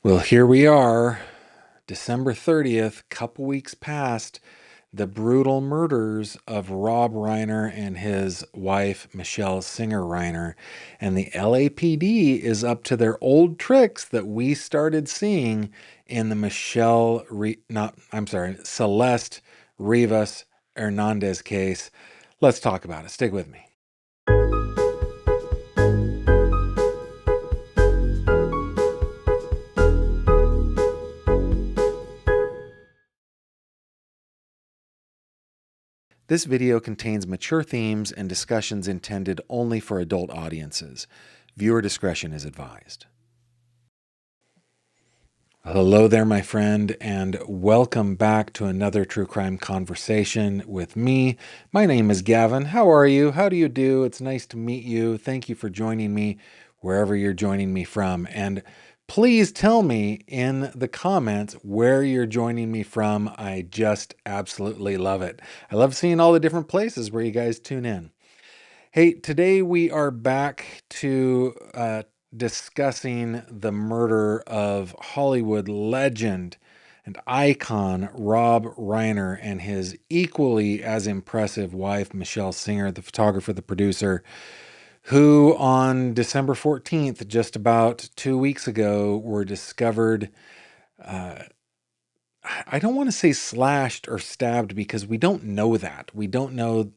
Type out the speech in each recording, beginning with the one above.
Well, here we are, December 30th, couple weeks past the brutal murders of Rob Reiner and his wife, Michelle Singer Reiner. And the LAPD is up to their old tricks that we started seeing in the Celeste Rivas Hernandez case. Let's talk about it. Stick with me. This video contains mature themes and discussions intended only for adult audiences. Viewer discretion is advised. Hello there, my friend, and welcome back to another true crime conversation with me. My name is Gavin. How are you? How do you do? It's nice to meet you. Thank you for joining me wherever you're joining me from. And please tell me in the comments where you're joining me from. I just absolutely love it. I love seeing all the different places where you guys tune in. Hey, today we are back to discussing the murder of Hollywood legend and icon Rob Reiner and his equally as impressive wife, Michelle Singer, the photographer, the producer, who on December 14th, just about 2 weeks ago, were discovered. Uh, I don't want to say slashed or stabbed because we don't know that. We don't know.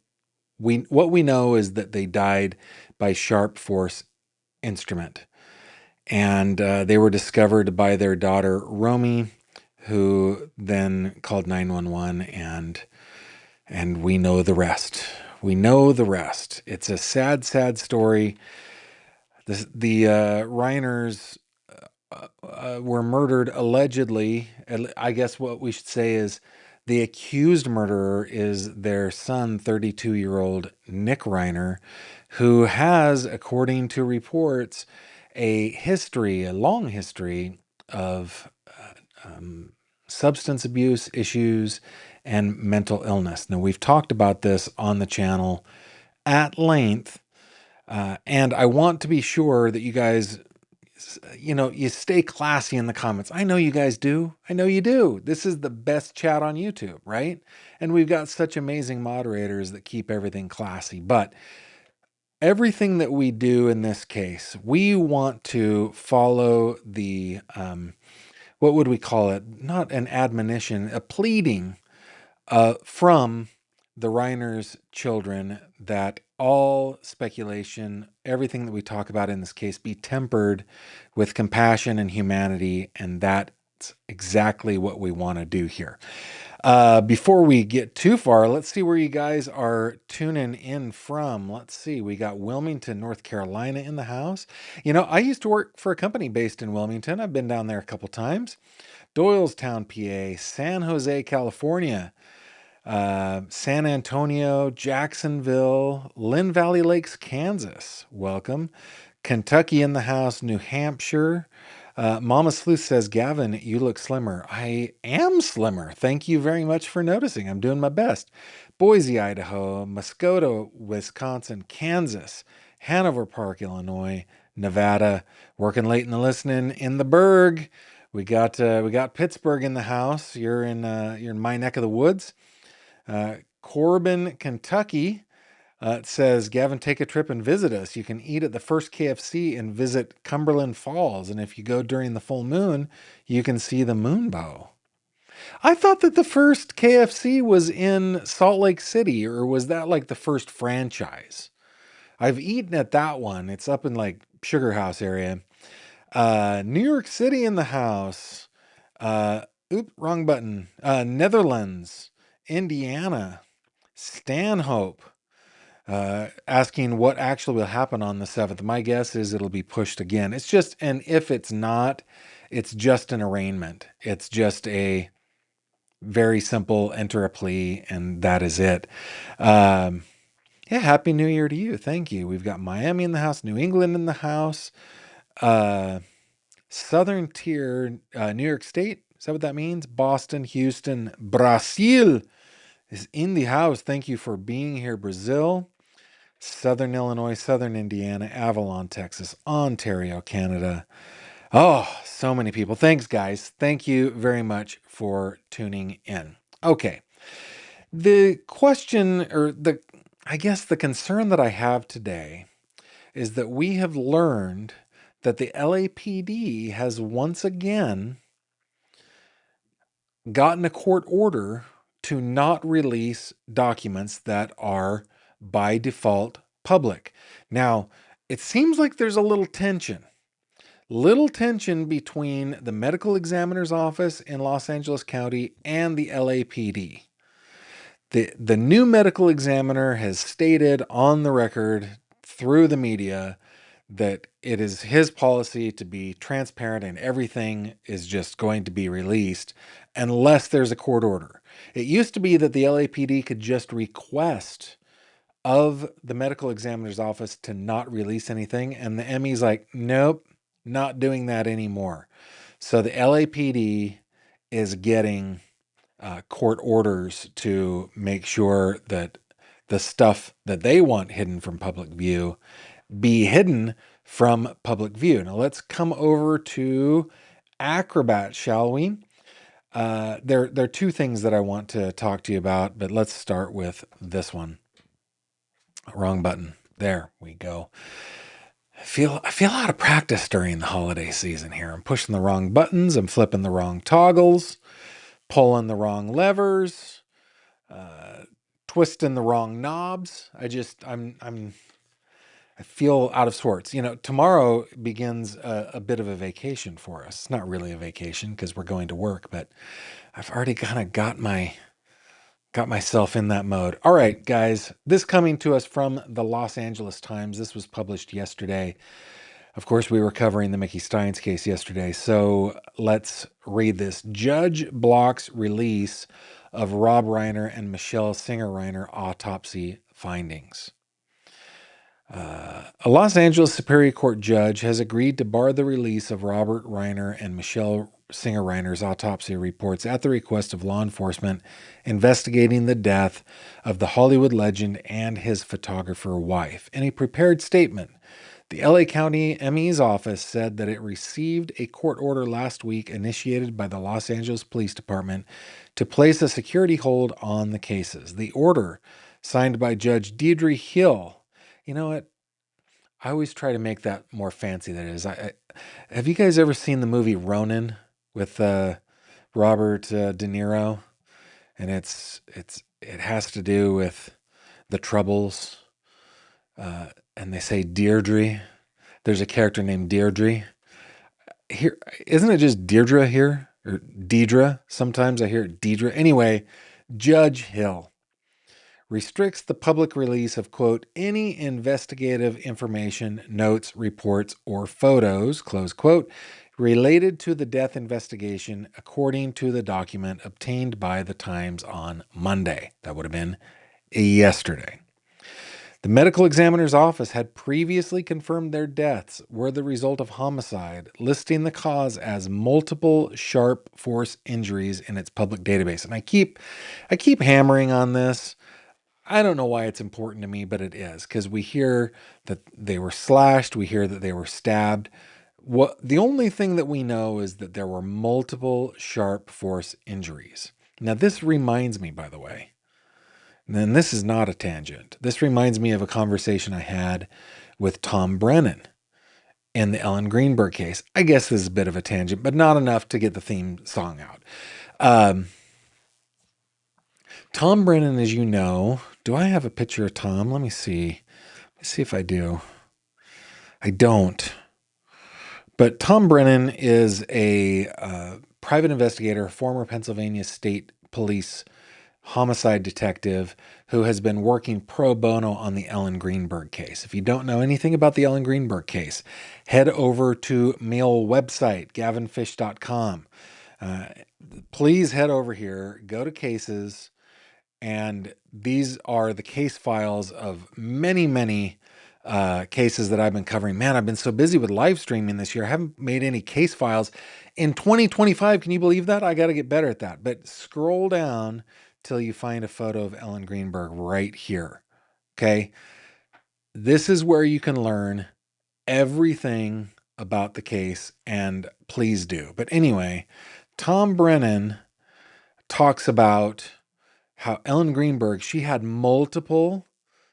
What we know is that they died by sharp force instrument. And they were discovered by their daughter, Romy, who then called 911, and we know the rest. We know the rest. It's a sad, sad story. The Reiners were murdered allegedly. I guess what we should say is the accused murderer is their son, 32-year-old Nick Reiner, who has, according to reports, a long history of substance abuse issues and mental illness. Now, we've talked about this on the channel at length, and I want to be sure that you guys, you stay classy in the comments. I know you guys do. I know you do. This is the best chat on YouTube, right? And we've got such amazing moderators that keep everything classy. But everything that we do in this case, we want to follow the, what would we call it? Not an admonition, a pleading from the Reiner's children that all speculation, everything that we talk about in this case, be tempered with compassion and humanity, and that's exactly what we want to do here. Before we get too far, let's see where you guys are tuning in from. Let's see. We got Wilmington, North Carolina in the house. I used to work for a company based in Wilmington. I've been down there a couple times. Doylestown, PA, San Jose, California, San Antonio, Jacksonville, Lynn Valley Lakes, Kansas. Welcome. Kentucky in the house, New Hampshire. Mama Sleuth says, Gavin, you look slimmer. I am slimmer. Thank you very much for noticing. I'm doing my best. Boise, Idaho, Muskota, Wisconsin, Kansas, Hanover Park, Illinois, Nevada. Working late in the listening in the Berg. We got Pittsburgh in the house. You're in my neck of the woods. Corbin, Kentucky. It says, Gavin, take a trip and visit us. You can eat at the first KFC and visit Cumberland Falls. And if you go during the full moon, you can see the moonbow. I thought that the first KFC was in Salt Lake City, or was that like the first franchise? I've eaten at that one. It's up in like Sugar House area. New York City in the house. Wrong button. Netherlands, Indiana, Stanhope. Asking what actually will happen on the 7th. My guess is it'll be pushed again. And if it's not, it's just an arraignment. It's just a very simple enter a plea, and that is it. Yeah, Happy New Year to you. Thank you. We've got Miami in the house, New England in the house, Southern Tier, New York State. Is that what that means? Boston, Houston, Brazil is in the house. Thank you for being here, Brazil. Southern Illinois, Southern Indiana, Avalon, Texas, Ontario, Canada, Oh, so many people. Thanks, guys. Thank you very much for tuning in. Okay. The question, I guess the concern that I have today is that we have learned that the LAPD has once again gotten a court order to not release documents that are by default public. Now, it seems like there's a little tension between the medical examiner's office in Los Angeles County and the LAPD. The new medical examiner has stated on the record through the media that it is his policy to be transparent and everything is just going to be released unless there's a court order. It used to be that the LAPD could just request of the medical examiner's office to not release anything, and the ME's like, nope, not doing that anymore. So the LAPD is getting court orders to make sure that the stuff that they want hidden from public view be hidden from public view. Now let's come over to Acrobat, shall we? There are two things that I want to talk to you about, but let's start with this one. Wrong button. There we go. I feel out of practice during the holiday season here. I'm pushing the wrong buttons. I'm flipping the wrong toggles, pulling the wrong levers, twisting the wrong knobs. I feel out of sorts. You know, tomorrow begins a bit of a vacation for us. It's not really a vacation because we're going to work, but I've already kind of got myself in that mode. All right, guys, this coming to us from the Los Angeles Times. This was published yesterday. Of course, we were covering the Mickey Steins case yesterday, so let's read this. Judge blocks release of Rob Reiner and Michelle Singer Reiner autopsy findings. A Los Angeles Superior Court judge has agreed to bar the release of Robert Reiner and Michelle Singer Reiner's autopsy reports at the request of law enforcement investigating the death of the Hollywood legend and his photographer wife. In a prepared statement, the LA County ME's office said that it received a court order last week initiated by the Los Angeles Police Department to place a security hold on the cases. The order, signed by Judge Deirdre Hill, you know what? I always try to make that more fancy than it is. Have you guys ever seen the movie Ronin with Robert De Niro? And it has to do with the troubles. And they say Deirdre. There's a character named Deirdre. Here, isn't it just Deirdre here or Deidre? Sometimes I hear Deidre. Anyway, Judge Hill restricts the public release of, quote, any investigative information, notes, reports, or photos, close quote, related to the death investigation, according to the document obtained by the Times on Monday. That would have been yesterday. The medical examiner's office had previously confirmed their deaths were the result of homicide, listing the cause as multiple sharp force injuries in its public database. And I keep hammering on this. I don't know why it's important to me, but it is, because we hear that they were slashed, we hear that they were stabbed. The only thing that we know is that there were multiple sharp force injuries. Now, this reminds me, by the way, and this is not a tangent. This reminds me of a conversation I had with Tom Brennan in the Ellen Greenberg case. I guess this is a bit of a tangent, but not enough to get the theme song out. Tom Brennan, as you know, do I have a picture of Tom? Let me see. Let's see if I do. I don't. But Tom Brennan is a private investigator, former Pennsylvania State Police homicide detective who has been working pro bono on the Ellen Greenberg case. If you don't know anything about the Ellen Greenberg case, head over to my old website, gavinfish.com. Please head over here, go to cases, and these are the case files of many, many cases that I've been covering. Man, I've been so busy with live streaming this year. I haven't made any case files. In 2025, can you believe that? I got to get better at that. But scroll down till you find a photo of Ellen Greenberg right here. Okay. This is where you can learn everything about the case, and please do. But anyway, Tom Brennan talks about how Ellen Greenberg, she had multiple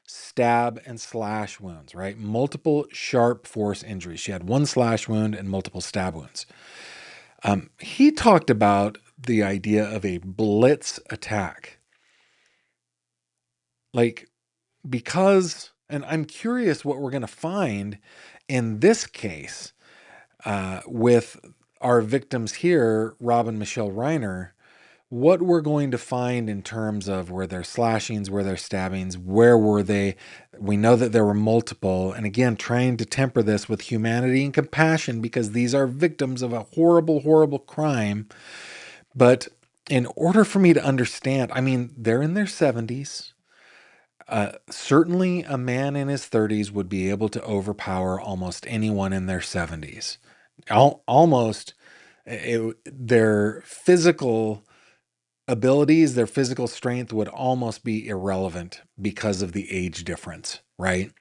stab and slash wounds, right? Multiple sharp force injuries. She had one slash wound and multiple stab wounds. He talked about the idea of a blitz attack. Like, because, and I'm curious what we're going to find in this case with our victims here, Rob and Michelle Reiner, what we're going to find in terms of were there slashings, were there stabbings, where were they? We know that there were multiple. And again, trying to temper this with humanity and compassion because these are victims of a horrible, horrible crime. But in order for me to understand, I mean, they're in their 70s. Certainly a man in his 30s would be able to overpower almost anyone in their 70s. Almost their physical abilities, their physical strength would almost be irrelevant because of the age difference, right?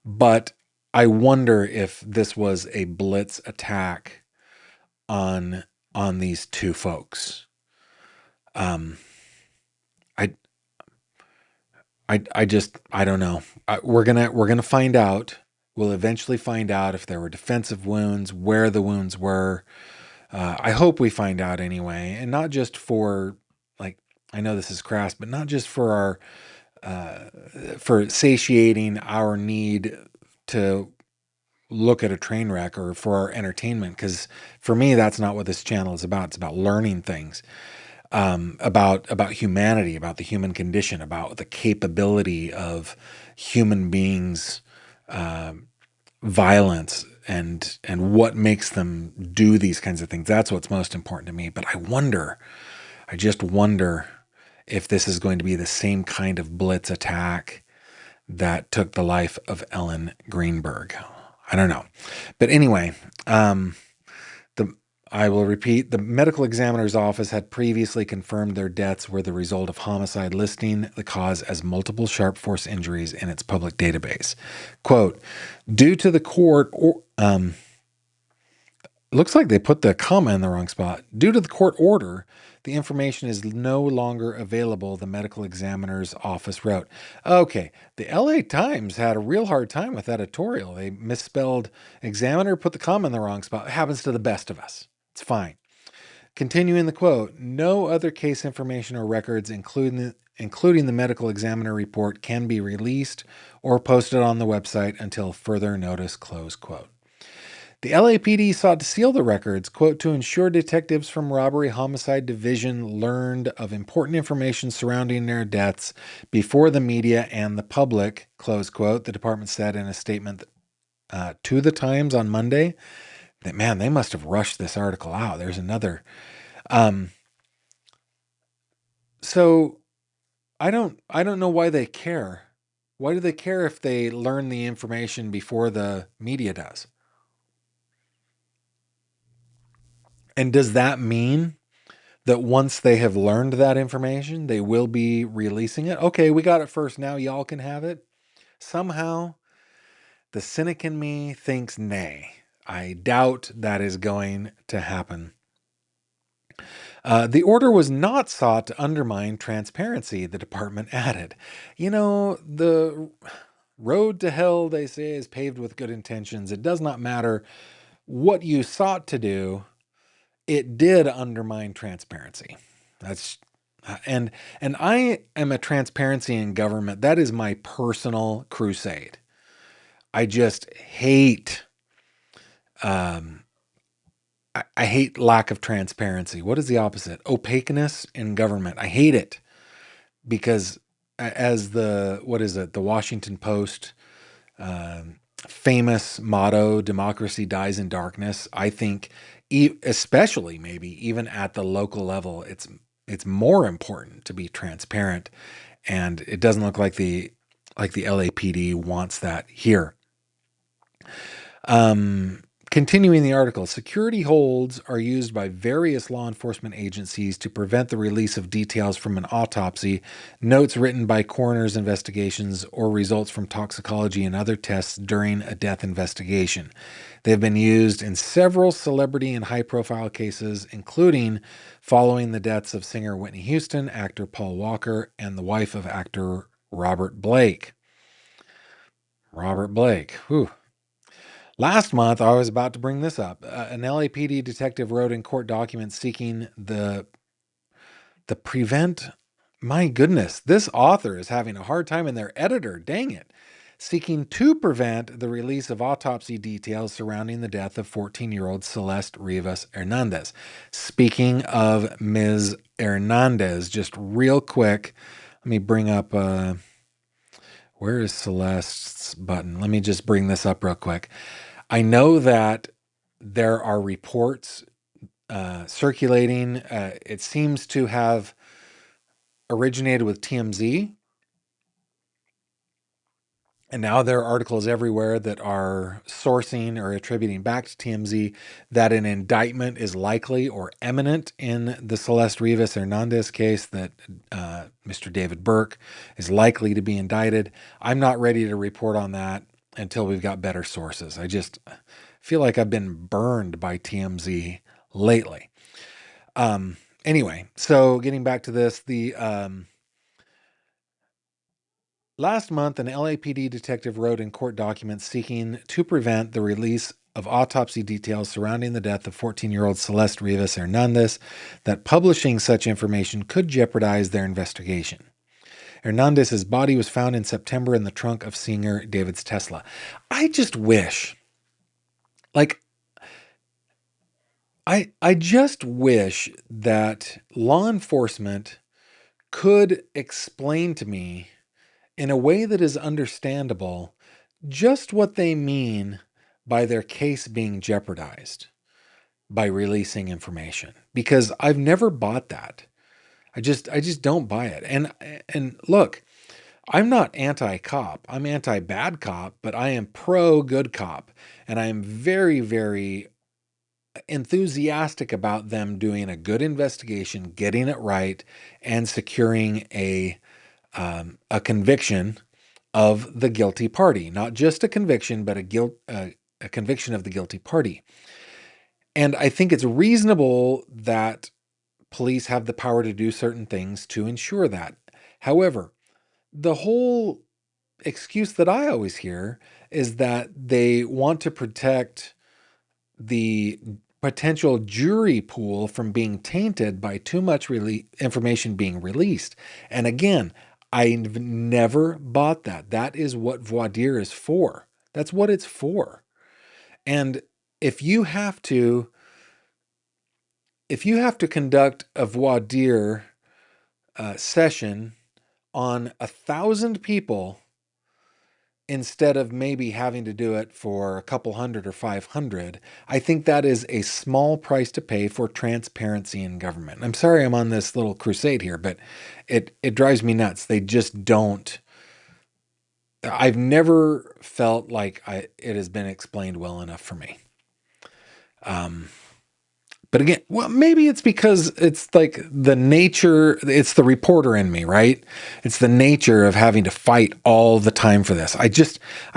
But I wonder if this was a blitz attack on these two folks. Um, I I don't know. We're gonna find out. We'll eventually find out if there were defensive wounds, where the wounds were. I hope we find out anyway, and not just for like, I know this is crass, but not just for our for satiating our need to look at a train wreck or for our entertainment. Because for me, that's not what this channel is about. It's about learning things about humanity, about the human condition, about the capability of human beings, violence, and what makes them do these kinds of things. That's what's most important to me. But I just wonder if this is going to be the same kind of blitz attack that took the life of Ellen Greenberg. I don't know. But anyway, I will repeat, the medical examiner's office had previously confirmed their deaths were the result of homicide, listing the cause as multiple sharp force injuries in its public database. Quote, due to the court, looks like they put the comma in the wrong spot. Due to the court order, the information is no longer available, the medical examiner's office wrote. Okay, the LA Times had a real hard time with editorial. They misspelled examiner, put the comma in the wrong spot. It happens to the best of us. It's fine. Continuing the quote, no other case information or records, including the medical examiner report, can be released or posted on the website until further notice, close quote. The LAPD sought to seal the records, quote, to ensure detectives from Robbery Homicide Division learned of important information surrounding their deaths before the media and the public, close quote, the department said in a statement to the Times on Monday. That, man, they must have rushed this article out. There's another. So I don't know why they care. Why do they care if they learn the information before the media does? And does that mean that once they have learned that information, they will be releasing it? Okay, we got it first. Now y'all can have it. Somehow the cynic in me thinks nay. I doubt that is going to happen. The order was not sought to undermine transparency, the department added. You know, the road to hell, they say, is paved with good intentions. It does not matter what you sought to do, it did undermine transparency. That's and I am a transparency in government. That is my personal crusade. I just hate I hate lack of transparency. What is the opposite? Opaqueness in government. I hate it because as the, what is it? The Washington Post famous motto, democracy dies in darkness. I think especially maybe even at the local level, it's more important to be transparent. And it doesn't look like the LAPD wants that here. Continuing the article, security holds are used by various law enforcement agencies to prevent the release of details from an autopsy, notes written by coroner's investigations, or results from toxicology and other tests during a death investigation. They have been used in several celebrity and high-profile cases, including following the deaths of singer Whitney Houston, actor Paul Walker, and the wife of actor Robert Blake. Robert Blake. Whew. Last month, I was about to bring this up. An LAPD detective wrote in court documents seeking the prevent. My goodness, this author is having a hard time, and their editor, dang it, seeking to prevent the release of autopsy details surrounding the death of 14-year-old Celeste Rivas Hernandez. Speaking of Ms. Hernandez, just real quick, let me bring up. Where is Celeste's button? Let me just bring this up real quick. I know that there are reports circulating. It seems to have originated with TMZ. And now there are articles everywhere that are sourcing or attributing back to TMZ that an indictment is likely or imminent in the Celeste Rivas Hernandez case, that Mr. David Burke is likely to be indicted. I'm not ready to report on that until we've got better sources. I just feel like I've been burned by TMZ lately. Anyway, so getting back to this, last month, an LAPD detective wrote in court documents seeking to prevent the release of autopsy details surrounding the death of 14-year-old Celeste Rivas Hernandez, that publishing such information could jeopardize their investigation. Hernandez's body was found in September in the trunk of singer David's Tesla. I just wish, I just wish that law enforcement could explain to me in a way that is understandable just what they mean by their case being jeopardized by releasing information, because I've never bought that. I just don't buy it. And look, I'm not anti-cop. I'm anti-bad cop, but I am pro-good cop, and I am very, very enthusiastic about them doing a good investigation, getting it right, and securing a conviction of the guilty party. Not just a conviction, but a conviction of the guilty party. And I think it's reasonable that police have the power to do certain things to ensure that. However, the whole excuse that I always hear is that they want to protect the potential jury pool from being tainted by too much information being released. And again, I've never bought that. That is what voir dire is for. That's what it's for. And if you have to conduct a voir dire session on 1,000 people, instead of maybe having to do it for a couple hundred or 500, I think that is a small price to pay for transparency in government. I'm sorry I'm on this little crusade here, but it drives me nuts. They just don't. I've never felt like it has been explained well enough for me. But again, well, maybe it's because it's like the nature, it's the reporter in me, right? It's the nature of having to fight all the time for this. I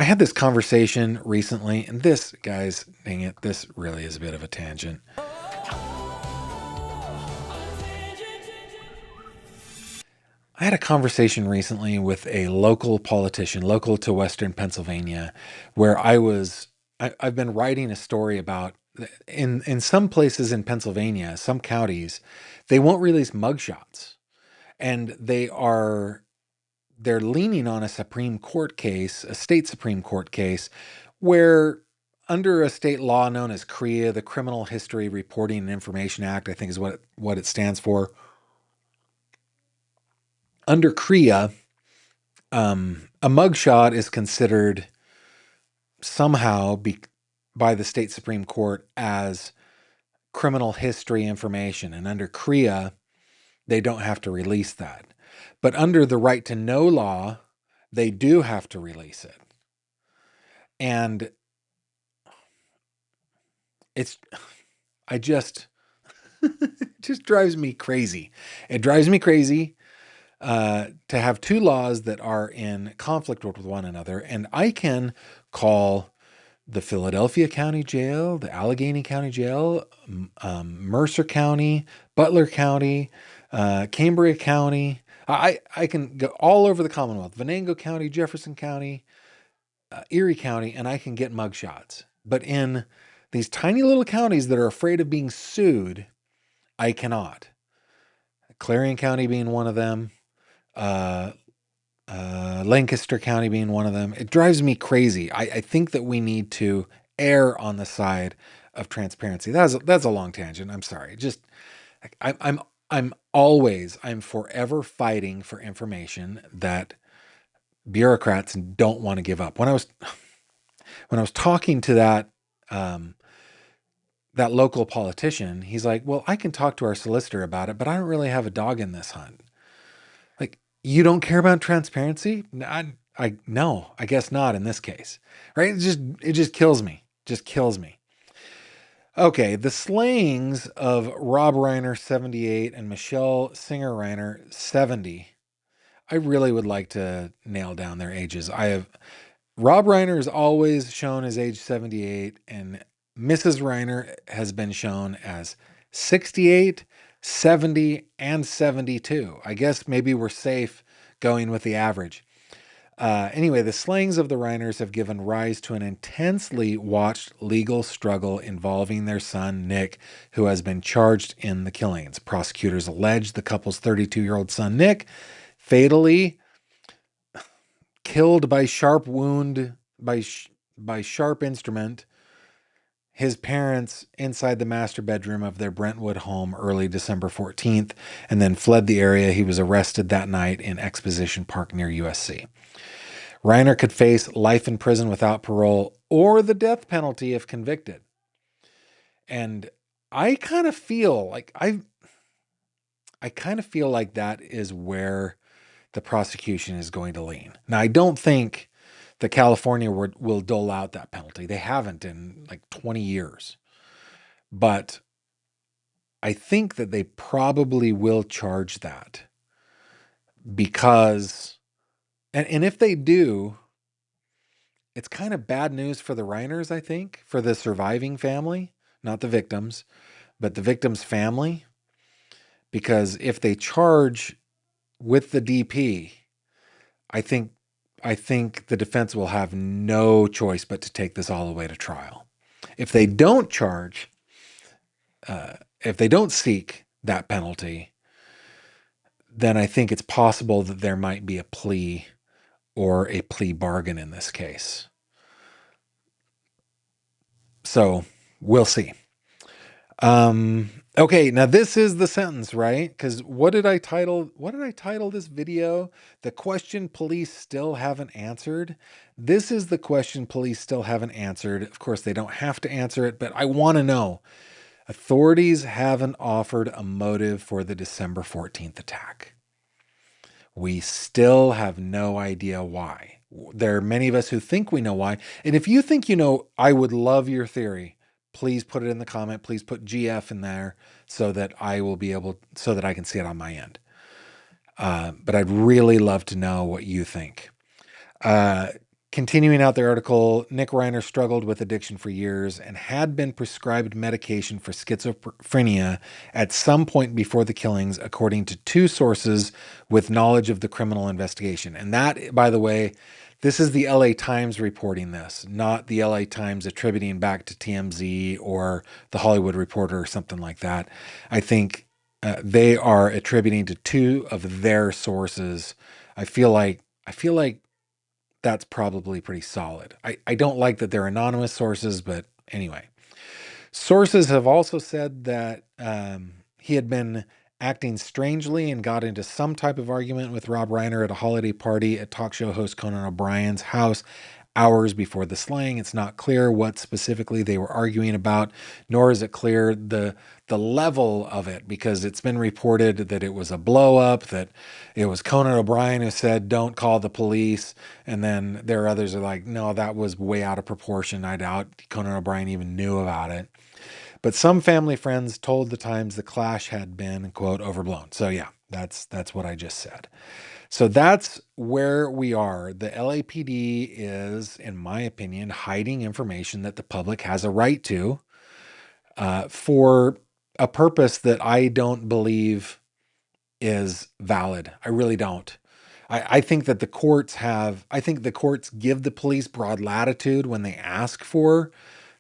had this conversation recently, and this, guys, dang it, this really is a bit of a tangent. I had a conversation recently with a local politician, local to Western Pennsylvania, where I've been writing a story about in some places in Pennsylvania, some counties, they won't release mugshots, and they're leaning on a Supreme Court case, a state Supreme Court case, where under a state law known as CREA, the Criminal History Reporting and Information Act, I think is what it stands for. Under CREA, a mugshot is considered somehow by the state Supreme Court as criminal history information. And under CREA, they don't have to release that. But under the right to know law, they do have to release it. And it's, I just, it just drives me crazy. It drives me crazy to have two laws that are in conflict with one another. And I can call the Philadelphia County Jail, the Allegheny County Jail, Mercer County, Butler County, Cambria County. I can go all over the Commonwealth, Venango County, Jefferson County, Erie County, and I can get mugshots. But in these tiny little counties that are afraid of being sued, I cannot. Clarion County being one of them, uh, Lancaster County being one of them. It drives me crazy. I think that we need to err on the side of transparency. That's a long tangent. I'm sorry. Just I'm forever fighting for information that bureaucrats don't want to give up. When I was talking to um, that local politician, he's like, "Well, I can talk to our solicitor about it, but I don't really have a dog in this hunt." Like, you don't care about transparency? No, I guess not in this case, right? It just kills me. Just kills me. Okay, the slayings of Rob Reiner 78 and Michelle Singer Reiner 70. I really would like to nail down their ages. Rob Reiner is always shown as age 78, and Mrs. Reiner has been shown as 68, 70, and 72. I guess maybe we're safe going with the average. Anyway, the slayings of the Reiners have given rise to an intensely watched legal struggle involving their son, Nick, who has been charged in the killings. Prosecutors allege the couple's 32-year-old son, Nick, fatally killed by sharp wound by sharp instrument his parents inside the master bedroom of their Brentwood home early December 14th, and then fled the area. He was arrested that night in Exposition Park near USC. Reiner could face life in prison without parole or the death penalty if convicted. And I kind of feel like that is where the prosecution is going to lean. Now, I don't think that California will dole out that penalty. They haven't in like 20 years. But I think that they probably will charge that because, and if they do, it's kind of bad news for the Reiners, I think, for the surviving family, not the victims, but the victim's family. Because if they charge with the DP, I think the defense will have no choice but to take this all the way to trial. If they don't charge, if they don't seek that penalty, then I think it's possible that there might be a plea or a plea bargain in this case. So we'll see. Okay, now this is the sentence, right? Because what did I title this video? The question police still haven't answered. This is the question police still haven't answered. Of course, they don't have to answer it, but I want to know. Authorities haven't offered a motive for the December 14th attack. We still have no idea why. There are many of us who think we know why. And if you think you know, I would love your theory. Please put it in the comment. Please put GF in there so that I can see it on my end. But I'd really love to know what you think. Continuing out the article, Nick Reiner struggled with addiction for years and had been prescribed medication for schizophrenia at some point before the killings, according to two sources with knowledge of the criminal investigation. And that, by the way, this is the LA Times reporting this, not the LA Times attributing back to TMZ or the Hollywood Reporter or something like that. I think they are attributing to two of their sources. I feel like that's probably pretty solid. I don't like that they're anonymous sources, but anyway. Sources have also said that he had been acting strangely and got into some type of argument with Rob Reiner at a holiday party at talk show host Conan O'Brien's house hours before the slaying. It's not clear what specifically they were arguing about, nor is it clear the level of it, because it's been reported that it was a blow up, that it was Conan O'Brien who said, "Don't call the police." And then there are others who are like, "No, that was way out of proportion. I doubt Conan O'Brien even knew about it." But some family friends told the Times the clash had been, quote, overblown. So yeah, that's what I just said. So that's where we are. The LAPD is, in my opinion, hiding information that the public has a right to, for a purpose that I don't believe is valid. I really don't. I think that I think the courts give the police broad latitude when they ask for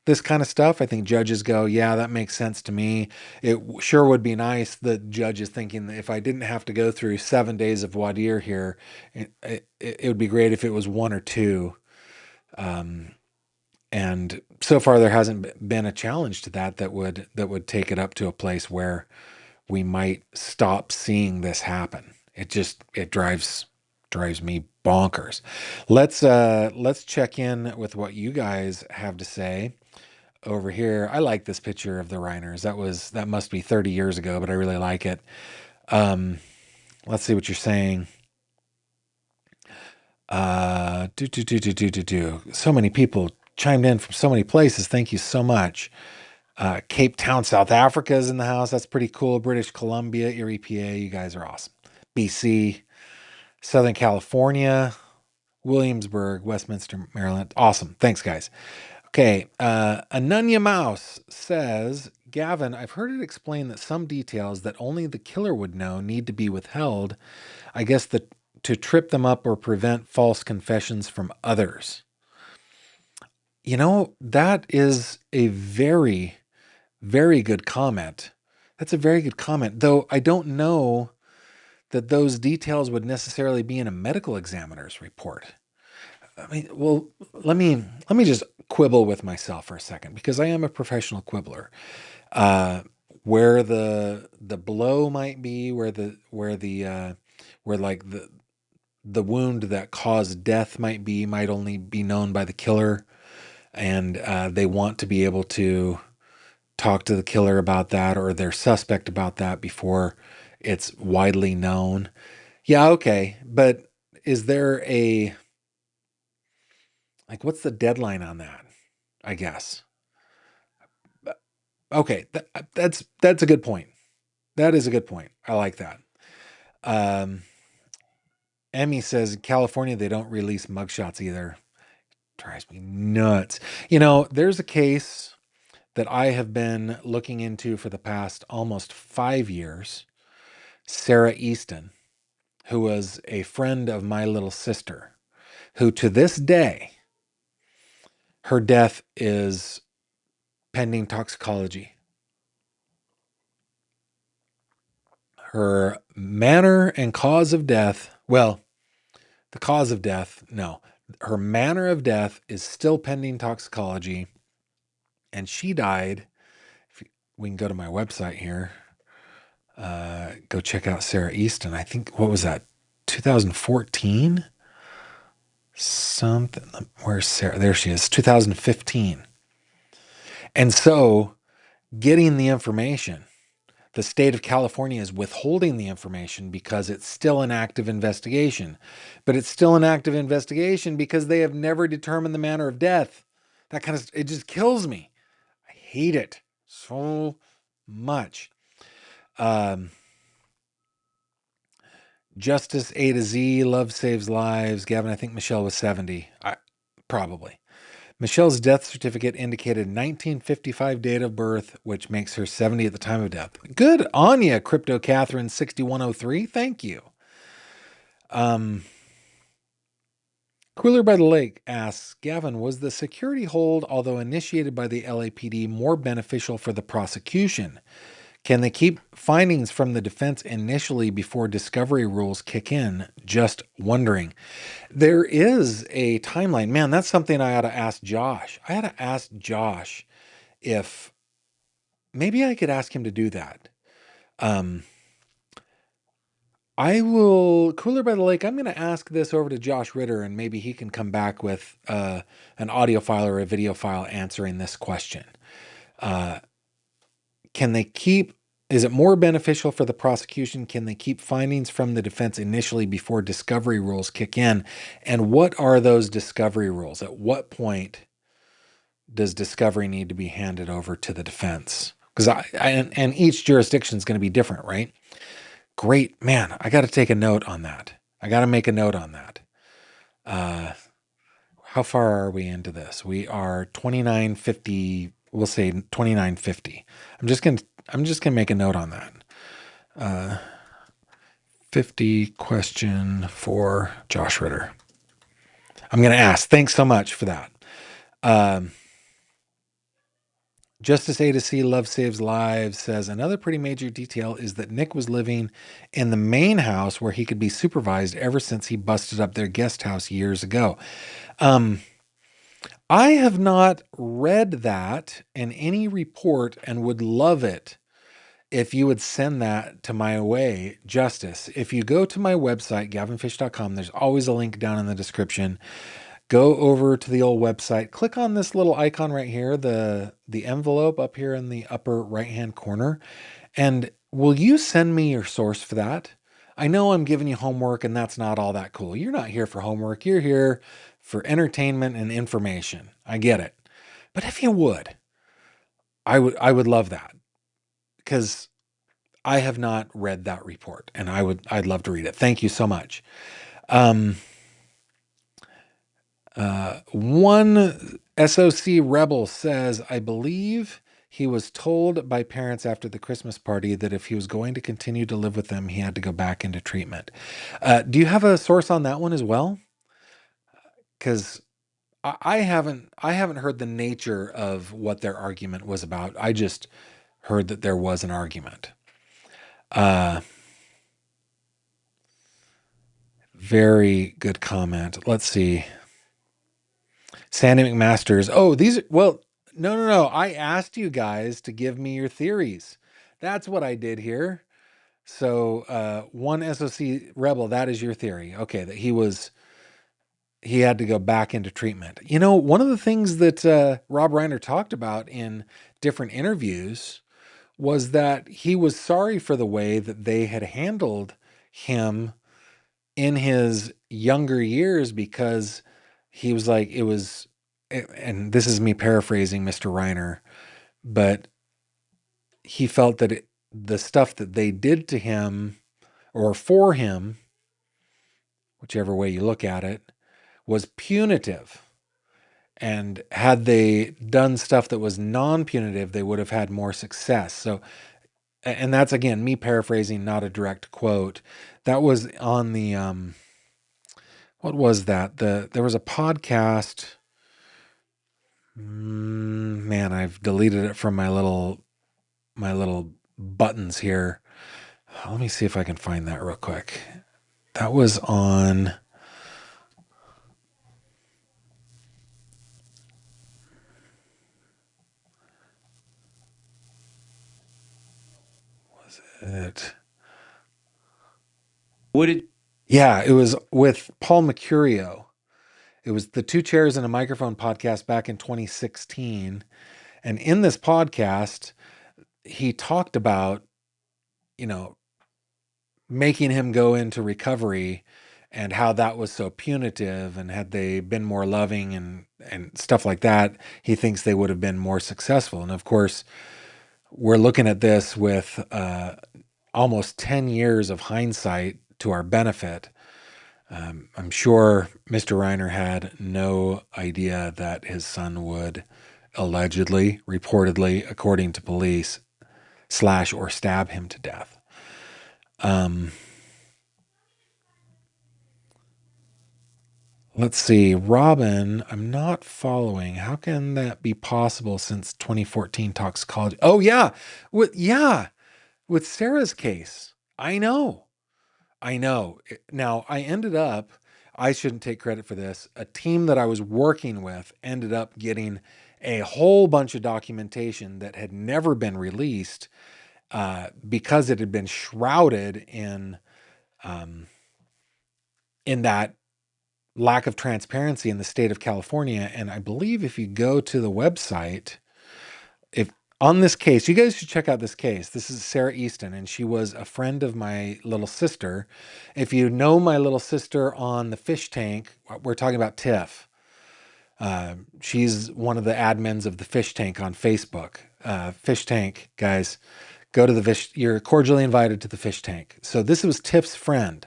this kind of stuff. I think judges go, yeah, that makes sense to me. It sure would be nice that judges thinking that if I didn't have to go through 7 days of voir dire here, it would be great if it was one or two. And so far, there hasn't been a challenge to that would take it up to a place where we might stop seeing this happen. It drives me bonkers. Let's check in with what you guys have to say over here. I like this picture of the Reiners. That must be 30 years ago, but I really like it. Let's see what you're saying. So many people chimed in from so many places. Thank you so much. Cape Town, South Africa is in the house. That's pretty cool. British Columbia, Erie, PA. You guys are awesome. BC, Southern California, Williamsburg, Westminster, Maryland. Awesome. Thanks, guys. Okay. Anunya Mouse says, Gavin, I've heard it explained that some details that only the killer would know need to be withheld. I guess to trip them up or prevent false confessions from others. You know, that is a very, very good comment. That's a very good comment, though I don't know that those details would necessarily be in a medical examiner's report. I mean, well, let me just quibble with myself for a second because I am a professional quibbler. Where the blow might be, where like the wound that caused death might only be known by the killer, and they want to be able to talk to the killer about that or their suspect about that before it's widely known. Yeah, okay. But is there what's the deadline on that? I guess. Okay, that's a good point. That is a good point. I like that. Um, Emmy says California they don't release mugshots either. Drives me nuts. You know, there's a case that I have been looking into for the past almost 5 years. Sarah Easton, who was a friend of my little sister, who to this day, her death is pending toxicology. Her manner and cause of death, well, the cause of death, no. Her manner of death is still pending toxicology. And she died. We can go to my website here. Go check out Sarah Easton. I think, what was that? 2014? Something. Where's Sarah? There she is. 2015. And so getting the information, the state of California is withholding the information because it's still an active investigation. But it's still an active investigation because they have never determined the manner of death. It just kills me. I hate it so much. Justice A to Z, Love Saves Lives. Gavin, I think Michelle was 70. Probably. Michelle's death certificate indicated 1955 date of birth, which makes her 70 at the time of death. Good on ya, Crypto Catherine 6103. Thank you. Cooler by the Lake asks, Gavin, was the security hold, although initiated by the LAPD, more beneficial for the prosecution? Can they keep findings from the defense initially before discovery rules kick in? Just wondering. There is a timeline. Man, that's something I ought to ask Josh. I ought to ask Josh if maybe I could ask him to do that. I will, Cooler by the Lake, I'm going to ask this over to Josh Ritter, and maybe he can come back with an audio file or a video file answering this question. Is it more beneficial for the prosecution? Can they keep findings from the defense initially before discovery rules kick in? And what are those discovery rules? At what point does discovery need to be handed over to the defense? Because and each jurisdiction is going to be different, right? Great, man. I got to take a note on that. I got to make a note on that. How far are we into this? We are 2950. We'll say 2950. I'm just gonna make a note on that. 50 question for Josh Ritter. I'm gonna ask. Thanks so much for that. Justice A to C Love Saves Lives says another pretty major detail is that Nick was living in the main house where he could be supervised ever since he busted up their guest house years ago. I have not read that in any report and would love it if you would send that to my way, Justice. If you go to my website, gavinfish.com, there's always a link down in the description. Go over to the old website, click on this little icon right here, the envelope up here in the upper right-hand corner, and will you send me your source for that? I know I'm giving you homework and that's not all that cool. You're not here for homework. You're here for entertainment and information. I get it. But if you would, I would love that, because I have not read that report and I'd love to read it. Thank you so much. One SOC rebel says, I believe he was told by parents after the Christmas party that if he was going to continue to live with them, he had to go back into treatment. Do you have a source on that one as well? Because I haven't heard the nature of what their argument was about. I just heard that there was an argument. Very good comment. Let's see. Sandy McMasters. Oh, no. I asked you guys to give me your theories. That's what I did here. So, one SOC rebel, that is your theory. Okay, that he had to go back into treatment. You know, one of the things that Rob Reiner talked about in different interviews was that he was sorry for the way that they had handled him in his younger years, because he was like, and this is me paraphrasing Mr. Reiner, but he felt that the stuff that they did to him or for him, whichever way you look at it, was punitive. And had they done stuff that was non-punitive, they would have had more success. So, and that's again me paraphrasing, not a direct quote. That was on the what was that? There was a podcast. Man, I've deleted it from my little buttons here. Let me see if I can find that real quick. That was on. Was it? Yeah, it was with Paul Mercurio. It was the Two Chairs and a Microphone podcast back in 2016. And in this podcast, he talked about, making him go into recovery and how that was so punitive. And had they been more loving and stuff like that, he thinks they would have been more successful. And of course, we're looking at this with almost 10 years of hindsight to our benefit. I'm sure Mr. Reiner had no idea that his son would allegedly, reportedly, according to police, slash or stab him to death. Let's see. Robin, I'm not following. How can that be possible since 2014 toxicology? Oh, yeah. With Sarah's case. I know. Now, I shouldn't take credit for this. A team that I was working with ended up getting a whole bunch of documentation that had never been released because it had been shrouded in that lack of transparency in the state of California. And I believe if you go to the website, on this case, you guys should check out this case. This is Sarah Easton, and she was a friend of my little sister. If you know my little sister on the fish tank, we're talking about Tiff. She's one of the admins of the Fish Tank on Facebook. Fish Tank, guys, go to the fish. You're cordially invited to the Fish Tank. So this was Tiff's friend.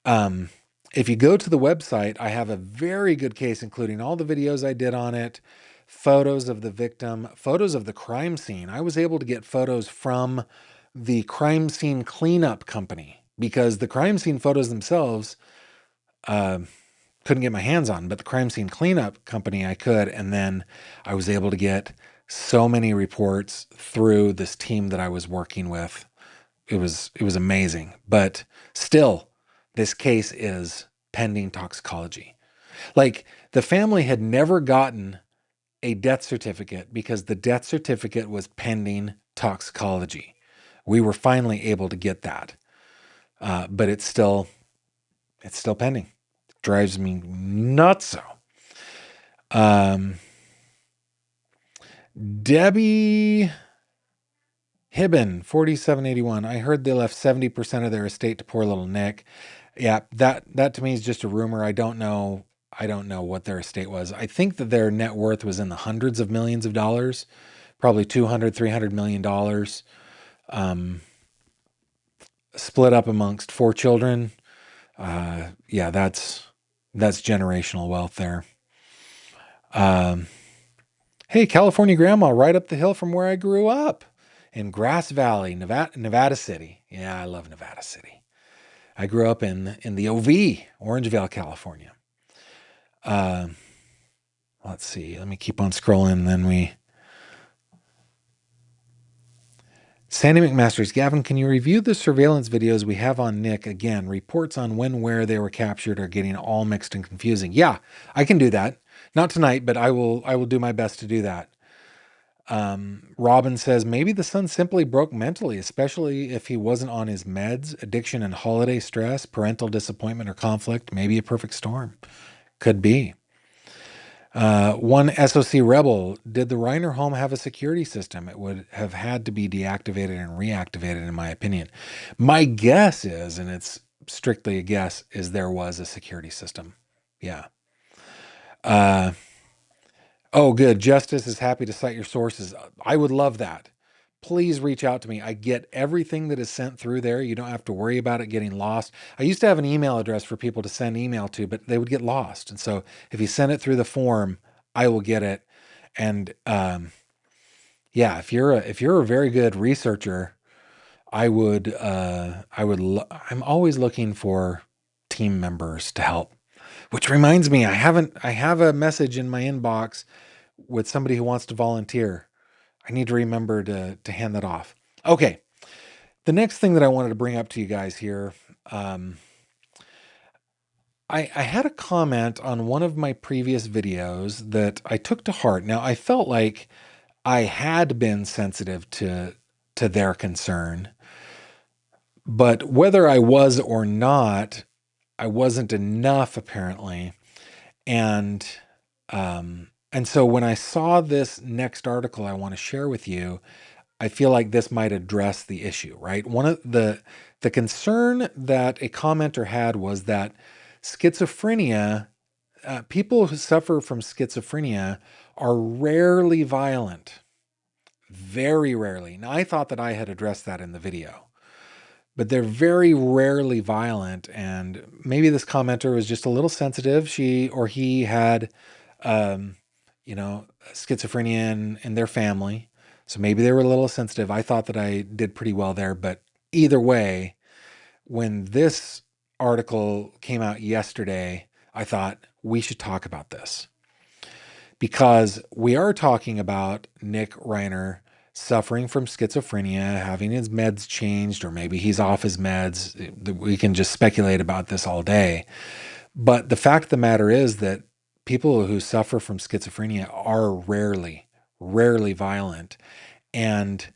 If you go to the website, I have a very good case, including all the videos I did on it, photos of the victim, photos of the crime scene. I was able to get photos from the crime scene cleanup company because the crime scene photos themselves couldn't get my hands on, but the crime scene cleanup company I could. And then I was able to get so many reports through this team that I was working with. It was amazing, but still, this case is pending toxicology. Like, the family had never gotten a death certificate because the death certificate was pending toxicology. We were finally able to get that, but it's still pending. It drives me nuts. Debbie Hibben, 4781. I heard they left 70% of their estate to poor little Nick. Yeah, that to me is just a rumor. I don't know what their estate was. I think that their net worth was in the hundreds of millions of dollars, probably 200-300 million dollars. Split up amongst 4 children. Yeah, that's generational wealth there. Hey, California grandma, right up the hill from where I grew up in Grass Valley, Nevada City. Yeah, I love Nevada City. I grew up in the OV, Orangevale, California. Let's see. Let me keep on scrolling. Then Sandy McMasters. Gavin, can you review the surveillance videos we have on Nick? Again, reports on when, where they were captured are getting all mixed and confusing. Yeah, I can do that. Not tonight, but I will do my best to do that. Robin says, maybe the son simply broke mentally, especially if he wasn't on his meds, addiction and holiday stress, parental disappointment or conflict, maybe a perfect storm. Could be. One SOC Rebel, did the Reiner home have a security system? It would have had to be deactivated and reactivated, in my opinion. My guess is, and it's strictly a guess, is there was a security system. Yeah. Oh, good. Justice is happy to cite your sources. I would love that. Please reach out to me. I get everything that is sent through there. You don't have to worry about it getting lost. I used to have an email address for people to send email to, but they would get lost. And so if you send it through the form, I will get it. And yeah, if you're a very good researcher, I'm always looking for team members to help. Which reminds me, I have a message in my inbox with somebody who wants to volunteer. I need to remember to hand that off. Okay. The next thing that I wanted to bring up to you guys here, I had a comment on one of my previous videos that I took to heart. Now, I felt like I had been sensitive to their concern, but whether I was or not, I wasn't enough apparently. And so when I saw this next article I want to share with you, I feel like this might address the issue, right? One of the concern that a commenter had was that schizophrenia, people who suffer from schizophrenia are rarely violent, very rarely. Now, I thought that I had addressed that in the video, but they're very rarely violent. And maybe this commenter was just a little sensitive. She or he had, schizophrenia in their family. So maybe they were a little sensitive. I thought that I did pretty well there. But either way, when this article came out yesterday, I thought we should talk about this. Because we are talking about Nick Reiner suffering from schizophrenia, having his meds changed, or maybe he's off his meds. We can just speculate about this all day. But the fact of the matter is that people who suffer from schizophrenia are rarely violent. And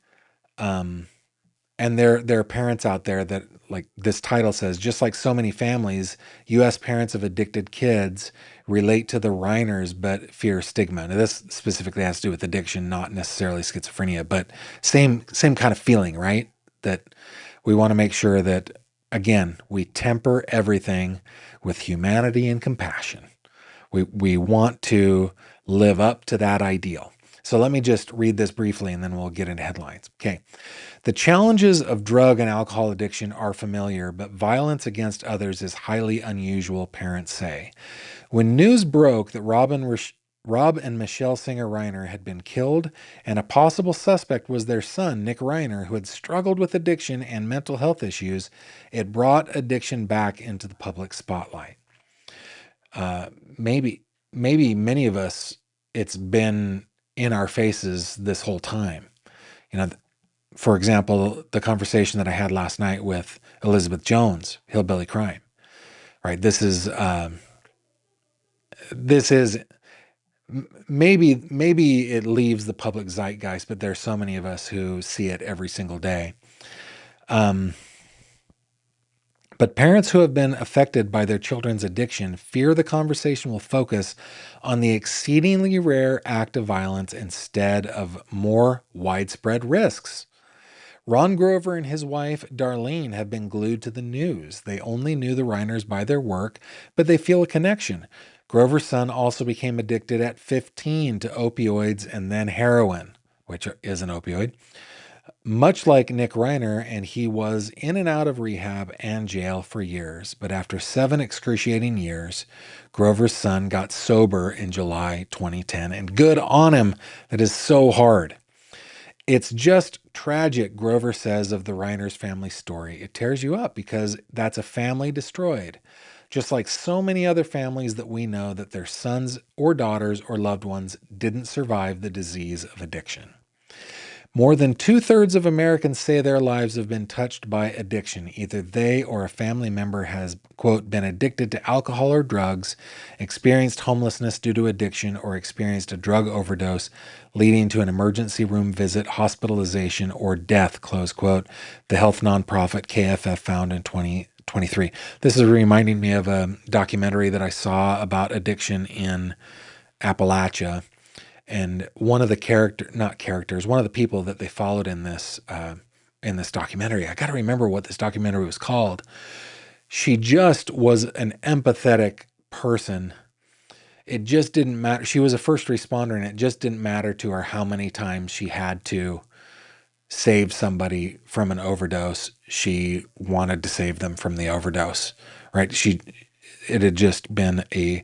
there are parents out there that, like this title says, just like so many families, U.S. parents of addicted kids relate to the Reiners but fear stigma. Now, this specifically has to do with addiction, not necessarily schizophrenia, but same kind of feeling, right? That we want to make sure that, again, we temper everything with humanity and compassion. We want to live up to that ideal. So let me just read this briefly and then we'll get into headlines. Okay. The challenges of drug and alcohol addiction are familiar, but violence against others is highly unusual, parents say. When news broke that Rob and Michelle Singer Reiner had been killed, and a possible suspect was their son, Nick Reiner, who had struggled with addiction and mental health issues, it brought addiction back into the public spotlight. Maybe many of us, it's been in our faces this whole time. You know, for example, the conversation that I had last night with Elizabeth Jones, Hillbilly Crime, right? This is maybe it leaves the public zeitgeist, but there's so many of us who see it every single day. But parents who have been affected by their children's addiction fear the conversation will focus on the exceedingly rare act of violence instead of more widespread risks. Ron Grover and his wife, Darlene, have been glued to the news. They only knew the Reiners by their work, but they feel a connection. Grover's son also became addicted at 15 to opioids and then heroin, which is an opioid, much like Nick Reiner, and he was in and out of rehab and jail for years. But after 7 excruciating years, Grover's son got sober in July 2010, and good on him. That is so hard. It's just tragic, Grover says of the Reiners family story. It tears you up because that's a family destroyed. Just like so many other families that we know that their sons or daughters or loved ones didn't survive the disease of addiction. More than 2/3 of Americans say their lives have been touched by addiction. Either they or a family member has, quote, been addicted to alcohol or drugs, experienced homelessness due to addiction, or experienced a drug overdose, leading to an emergency room visit, hospitalization, or death, close quote, the health nonprofit KFF found in 2023. This is reminding me of a documentary that I saw about addiction in Appalachia. And one of the one of the people that they followed in this documentary, I got to remember what this documentary was called. She just was an empathetic person. It just didn't matter. She was a first responder, and it just didn't matter to her how many times she had to save somebody from an overdose. She wanted to save them from the overdose, right? It had just been a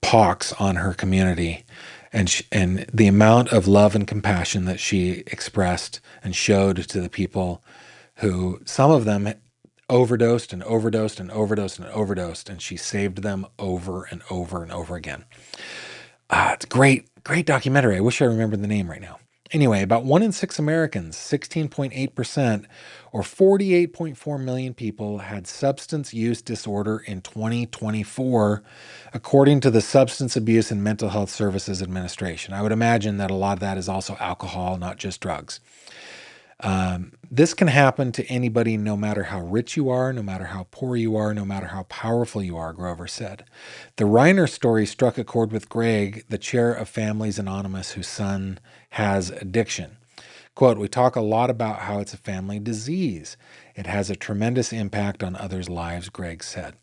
pox on her community. And the amount of love and compassion that she expressed and showed to the people who, some of them overdosed and overdosed and overdosed and overdosed, and she saved them over and over and over again. It's a great documentary. I wish I remembered the name right now. Anyway, about 1 in 6 Americans, 16.8%, or 48.4 million people, had substance use disorder in 2024, according to the Substance Abuse and Mental Health Services Administration. I would imagine that a lot of that is also alcohol, not just drugs. This can happen to anybody, no matter how rich you are, no matter how poor you are, no matter how powerful you are, Grover said. The Reiner story struck a chord with Greg, the chair of Families Anonymous, whose son has addiction. Quote, "We talk a lot about how it's a family disease. It has a tremendous impact on others' lives," Greg said.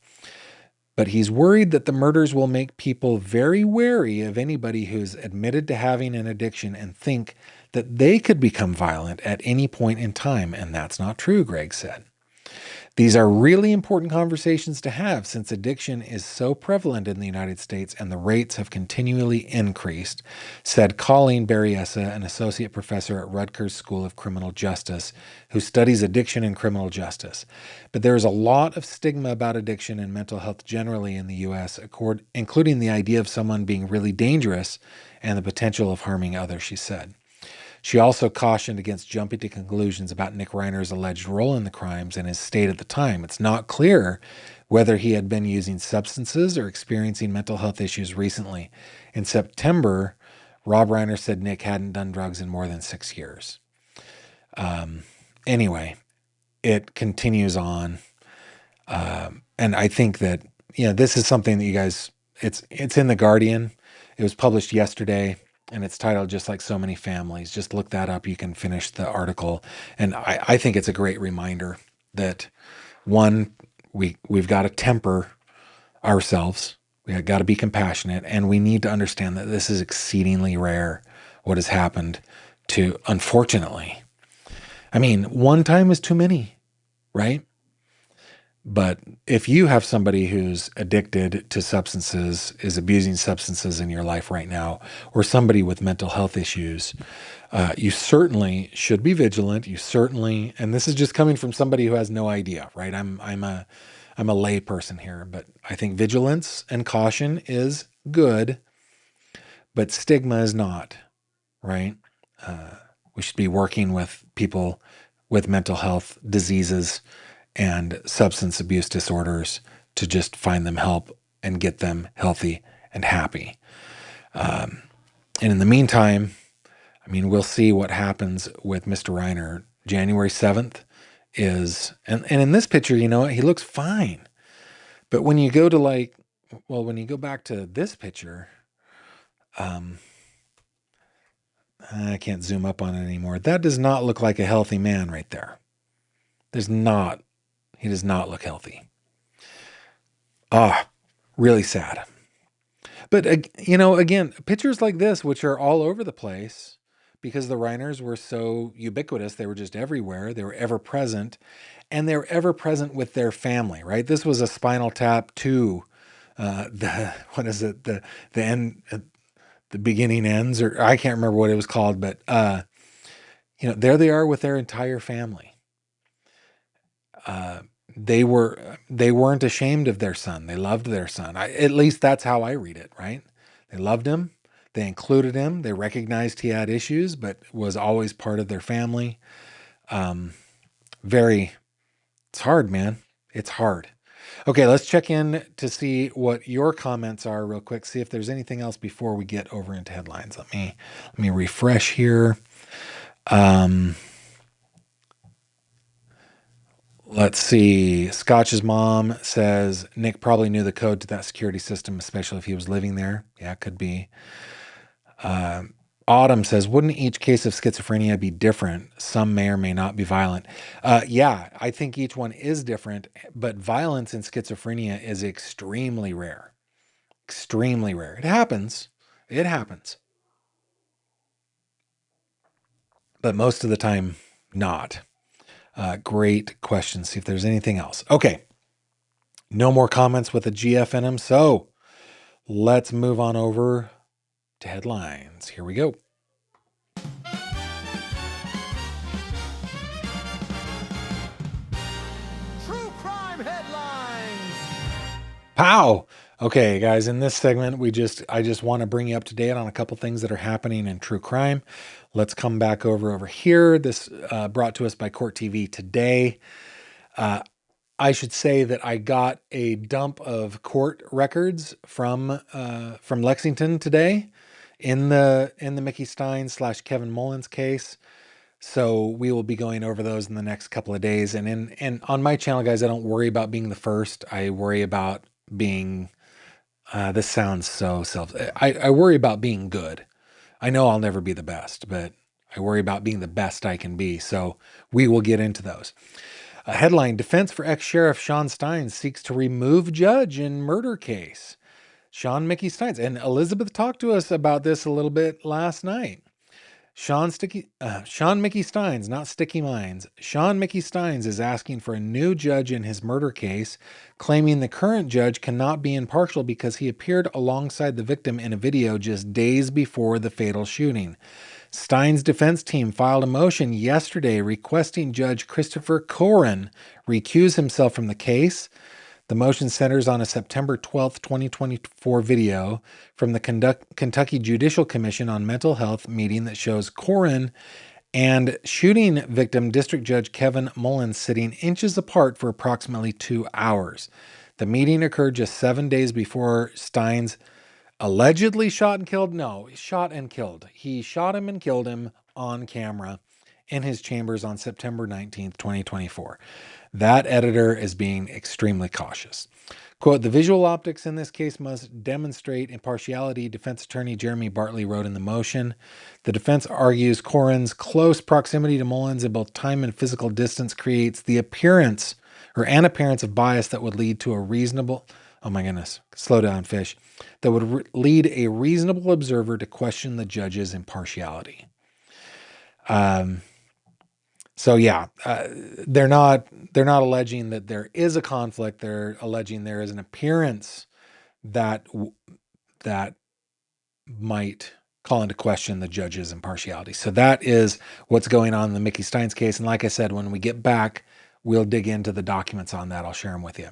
But he's worried that the murders will make people very wary of anybody who's admitted to having an addiction and think that they could become violent at any point in time. And that's not true, Greg said. These are really important conversations to have since addiction is so prevalent in the United States and the rates have continually increased, said Colleen Berryessa, an associate professor at Rutgers School of Criminal Justice, who studies addiction and criminal justice. But there is a lot of stigma about addiction and mental health generally in the U.S., including the idea of someone being really dangerous and the potential of harming others, she said. She also cautioned against jumping to conclusions about Nick Reiner's alleged role in the crimes and his state at the time. It's not clear whether he had been using substances or experiencing mental health issues recently. In September, Rob Reiner said Nick hadn't done drugs in more than 6 years. Anyway, it continues on. And I think that, this is something that you guys, it's in The Guardian. It was published yesterday. And it's titled Just Like So Many Families. Just look that up. You can finish the article. And I think it's a great reminder that, one, we've got to temper ourselves, We got to be compassionate, and we need to understand that this is exceedingly rare, what has happened to, unfortunately. I mean, one time is too many, right? But if you have somebody who's addicted to substances, is abusing substances in your life right now, or somebody with mental health issues, you certainly should be vigilant. You certainly, and this is just coming from somebody who has no idea, right? I'm a lay person here, but I think vigilance and caution is good, but stigma is not, right? We should be working with people with mental health diseases and substance abuse disorders to just find them help and get them healthy and happy. And in the meantime, I mean, we'll see what happens with Mr. Reiner. January 7th is, and in this picture, you know what? He looks fine. But when you go to when you go back to this picture, I can't zoom up on it anymore. That does not look like a healthy man right there. He does not look healthy. Really sad. But, again, pictures like this, which are all over the place because the Reiners were so ubiquitous, they were just everywhere. They were ever present, and they were ever present with their family, right? This was a Spinal Tap to the end, the beginning ends, or I can't remember what it was called, but, there they are with their entire family. They weren't ashamed of their son. They loved their son. At least that's how I read it, right? They loved him. They included him. They recognized he had issues, but was always part of their family. It's hard, man. It's hard. Okay, let's check in to see what your comments are real quick. See if there's anything else before we get over into headlines. Let me refresh here. Let's see. Scotch's mom says Nick probably knew the code to that security system, especially if he was living there. Yeah, it could be. Autumn says, wouldn't each case of schizophrenia be different? Some may or may not be violent. Yeah, I think each one is different, but violence in schizophrenia is extremely rare. Extremely rare. It happens. But most of the time, not. Great question. See if there's anything else. Okay. No more comments with a GF in them. So let's move on over to headlines. Here we go. True crime headlines. Pow. Okay, guys, in this segment, I just want to bring you up to date on a couple things that are happening in true crime. Let's come back over here. This brought to us by Court TV today. I should say that I got a dump of court records from Lexington today in the Mickey Stein / Kevin Mullins case. So we will be going over those in the next couple of days. And on my channel, guys, I don't worry about being the first. I worry about being. This sounds so I worry about being good. I know I'll never be the best, but I worry about being the best I can be. So we will get into those. Headline, defense for ex-sheriff Sean Steins seeks to remove judge in murder case. Sean Mickey Steins. And Elizabeth talked to us about this a little bit last night. Sean Mickey Steins, not Sticky Minds. Sean Mickey Steins is asking for a new judge in his murder case, claiming the current judge cannot be impartial because he appeared alongside the victim in a video just days before the fatal shooting. Steins' defense team filed a motion yesterday requesting Judge Christopher Koren recuse himself from the case. The motion centers on a September 12, 2024 video from the Kentucky Judicial Commission on Mental Health meeting that shows Koren and shooting victim District Judge Kevin Mullins sitting inches apart for approximately 2 hours. The meeting occurred just 7 days before Steins allegedly shot and killed. No, shot and killed. He shot him and killed him on camera in his chambers on September 19th, 2024. That editor is being extremely cautious. Quote, the visual optics in this case must demonstrate impartiality, defense attorney Jeremy Bartley wrote in the motion. The defense argues Koren's close proximity to Mullins in both time and physical distance creates the appearance of bias that would lead to a reasonable Oh my goodness. Slow down, fish. That would lead a reasonable observer to question the judge's impartiality. So yeah, they're not alleging that there is a conflict. They're alleging there is an appearance that that might call into question the judge's impartiality. So that is what's going on in the Mickey Steins case. And like I said, when we get back, we'll dig into the documents on that. I'll share them with you.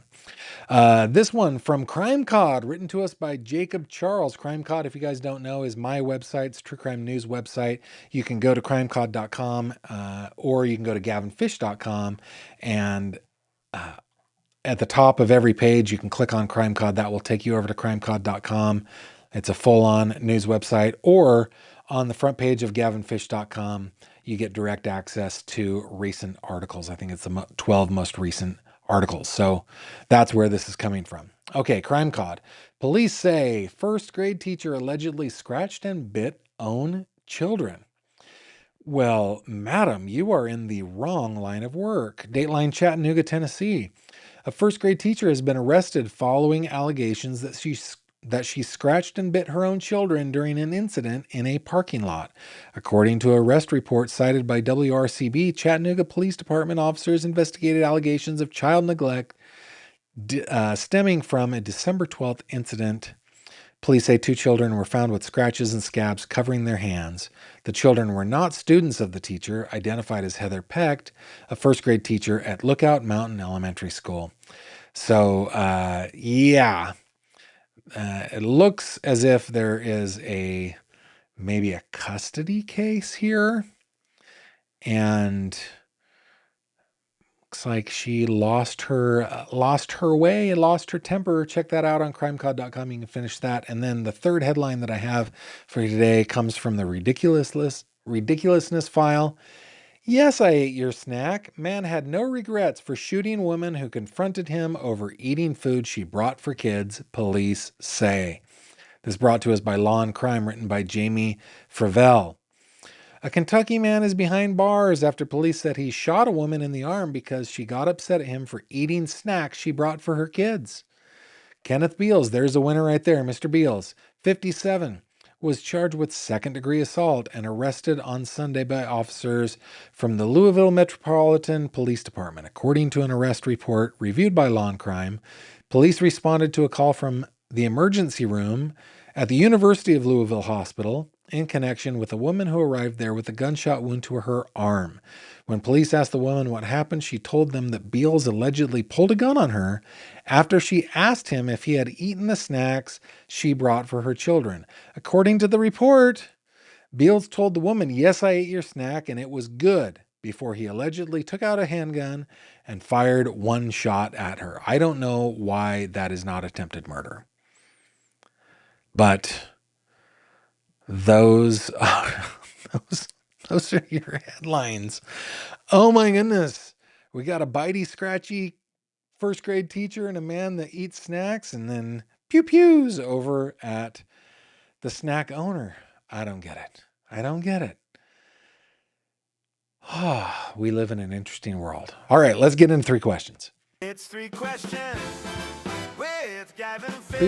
This one from Crime Cod, written to us by Jacob Charles. Crime Cod, if you guys don't know, is my website. It's True Crime News website. You can go to crimecod.com or you can go to gavinfish.com, and at the top of every page, you can click on Crime Cod. That will take you over to crimecod.com. It's a full-on news website. Or on the front page of gavinfish.com, you get direct access to recent articles. I think it's the 12 most recent articles. So that's where this is coming from. Okay, Crime Cod. Police say first grade teacher allegedly scratched and bit own children. Well, madam, you are in the wrong line of work. Dateline Chattanooga, Tennessee. A first grade teacher has been arrested following allegations that she scratched and bit her own children during an incident in a parking lot. According to a arrest report cited by WRCB, Chattanooga Police Department officers investigated allegations of child neglect stemming from a December 12th incident. Police say 2 children were found with scratches and scabs covering their hands. The children were not students of the teacher, identified as Heather Pecht, a first grade teacher at Lookout Mountain Elementary School. So, it looks as if there is maybe a custody case here. And looks like she lost her way and lost her temper. Check that out on crimecod.com. You can finish that. And then the third headline that I have for you today comes from the ridiculousness file. Yes, I ate your snack. Man had no regrets for shooting woman who confronted him over eating food she brought for kids, police say. This brought to us by Law and Crime, written by Jamie Fravel. A Kentucky man is behind bars after police said he shot a woman in the arm because she got upset at him for eating snacks she brought for her kids. Kenneth Beals, there's a winner right there, Mr. Beals, 57, was charged with second-degree assault and arrested on Sunday by officers from the Louisville Metropolitan Police Department. According to an arrest report reviewed by Law and Crime, police responded to a call from the emergency room at the University of Louisville Hospital in connection with a woman who arrived there with a gunshot wound to her arm. When police asked the woman what happened, she told them that Beals allegedly pulled a gun on her after she asked him if he had eaten the snacks she brought for her children. According to the report, Beals told the woman, "Yes, I ate your snack and it was good," before he allegedly took out a handgun and fired one shot at her. I don't know why that is not attempted murder. But those are your headlines. Oh my goodness. We got a bitey, scratchy first grade teacher and a man that eats snacks, and then pew-pews over at the snack owner. I don't get it. We live in an interesting world. All right, let's get into 3 questions. It's 3 questions with Gavin Fish.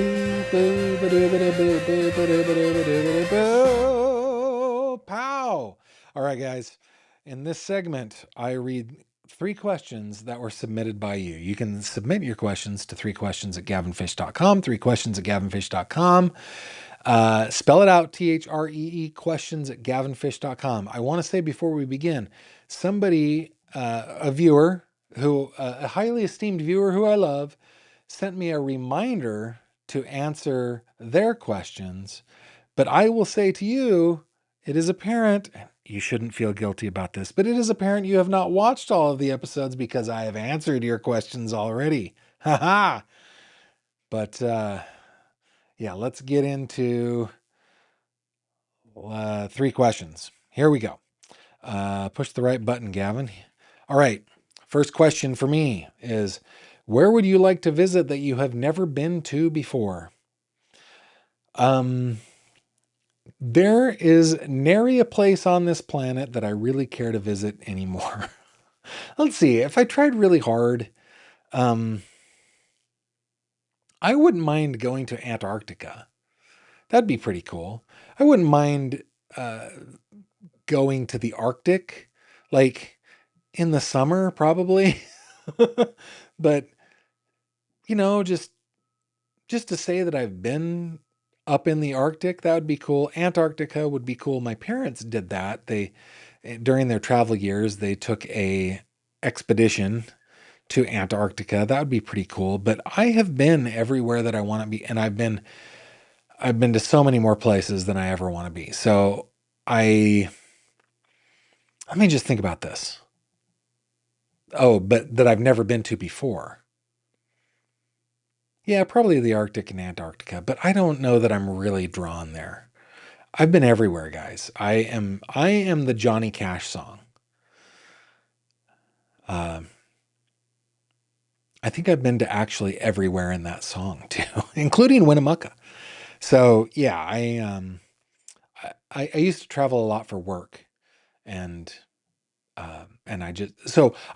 Pow! All right, guys. In this segment, I read 3 questions that were submitted by you. You can submit your questions to 3questions@gavinfish.com, 3questions@gavinfish.com. Spell it out, THREE, questions@gavinfish.com. I want to say before we begin, somebody, a viewer, a highly esteemed viewer who I love, sent me a reminder to answer their questions. But I will say to you, it is apparent, you shouldn't feel guilty about this, but it is apparent you have not watched all of the episodes because I have answered your questions already. Haha. But yeah, let's get into 3 questions. Here we go. Push the right button, Gavin. All right. First question for me is, where would you like to visit that you have never been to before? There is nary a place on this planet that I really care to visit anymore. Let's see. If I tried really hard, I I wouldn't mind going to Antarctica. That'd be pretty cool. I wouldn't mind uh, going to the Arctic, like in the summer, probably. But just to say that I've been up in the Arctic, that would be cool. Antarctica would be cool. My parents did that. They during their travel years, they took a expedition to Antarctica. That would be pretty cool. But I have been everywhere that I want to be, and I've been to so many more places than I ever want to be. So I let me just think about this. Oh, but that I've never been to before. Yeah, probably the Arctic and Antarctica, but I don't know that I'm really drawn there. I've been everywhere, guys. I am the Johnny Cash song. Uh, I think I've been to actually everywhere in that song too, including Winnemucca. So yeah, I used to travel a lot for work, and and I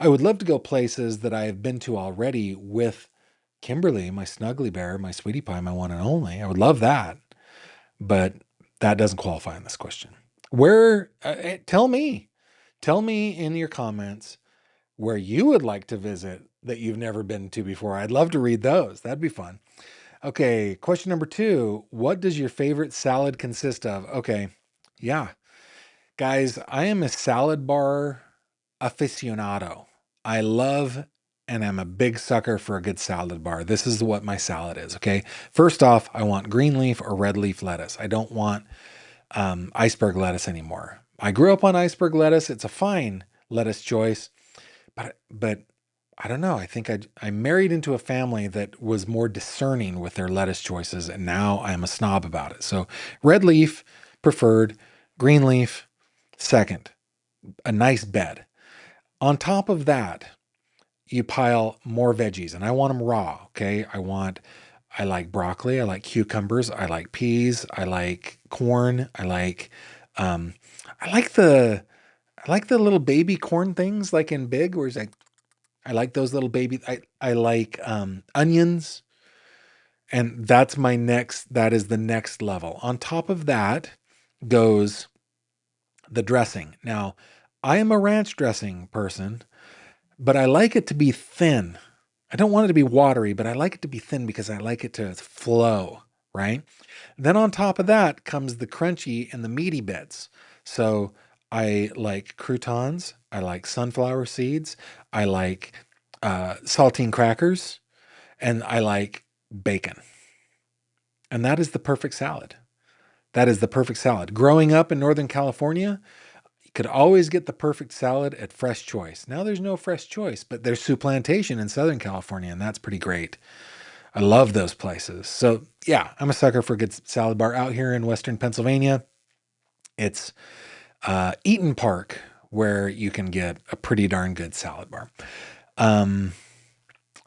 would love to go places that I have been to already with Kimberly, my snuggly bear, my sweetie pie, my one and only. I would love that, but that doesn't qualify in this question. Where? Tell me in your comments where you would like to visit that you've never been to before. I'd love to read those. That'd be fun. Okay, question number two. What does your favorite salad consist of? Okay, yeah. Guys, I am a salad bar aficionado. I love and I'm a big sucker for a good salad bar. This is what my salad is, okay? First off, I want green leaf or red leaf lettuce. I don't want iceberg lettuce anymore. I grew up on iceberg lettuce. It's a fine lettuce choice, but I don't know. I think I married into a family that was more discerning with their lettuce choices, and now I'm a snob about it. So red leaf preferred, green leaf second, a nice bed. On top of that, you pile more veggies, and I want them raw. Okay, I like broccoli, I like cucumbers, I like peas, I like corn, um, I like the I like the little baby corn things like in Big, where it's like I like those little baby. I like onions, and that is the next level. On top of that goes the dressing. Now, I am a ranch dressing person, but I like it to be thin. I don't want it to be watery, but I like it to be thin because I like it to flow, right? Then on top of that comes the crunchy and the meaty bits. So I like croutons, I like sunflower seeds, I like saltine crackers, and I like bacon. And that is the perfect salad. That is the perfect salad. Growing up in Northern California, you could always get the perfect salad at Fresh Choice. Now there's no Fresh Choice, but there's Sioux Plantation in Southern California, and that's pretty great. I love those places. So yeah, I'm a sucker for a good salad bar out here in Western Pennsylvania. It's Eaton Park, where you can get a pretty darn good salad bar. Um,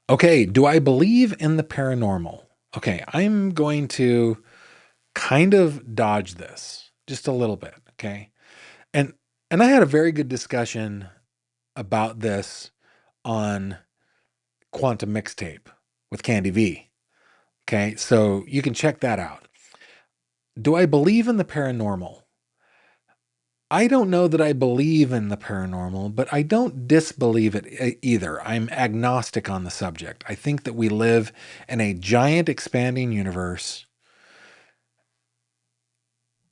okay, do I believe in the paranormal? Okay, I'm going to kind of dodge this just a little bit. Okay, and and I had a very good discussion about this on Quantum Mixtape with Candy V. Okay, so you can check that out. Do I believe in the paranormal? I don't know that I believe in the paranormal, but I don't disbelieve it either. I'm agnostic on the subject. I think that we live in a giant expanding universe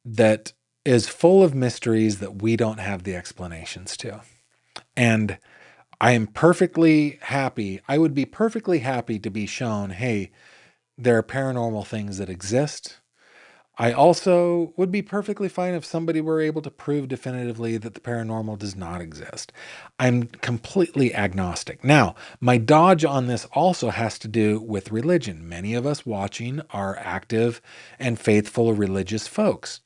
that is full of mysteries that we don't have the explanations to. And I am perfectly happy. I would be perfectly happy to be shown, hey, there are paranormal things that exist. I also would be perfectly fine if somebody were able to prove definitively that the paranormal does not exist. I'm completely agnostic. Now, my dodge on this also has to do with religion. Many of us watching are active and faithful religious folks.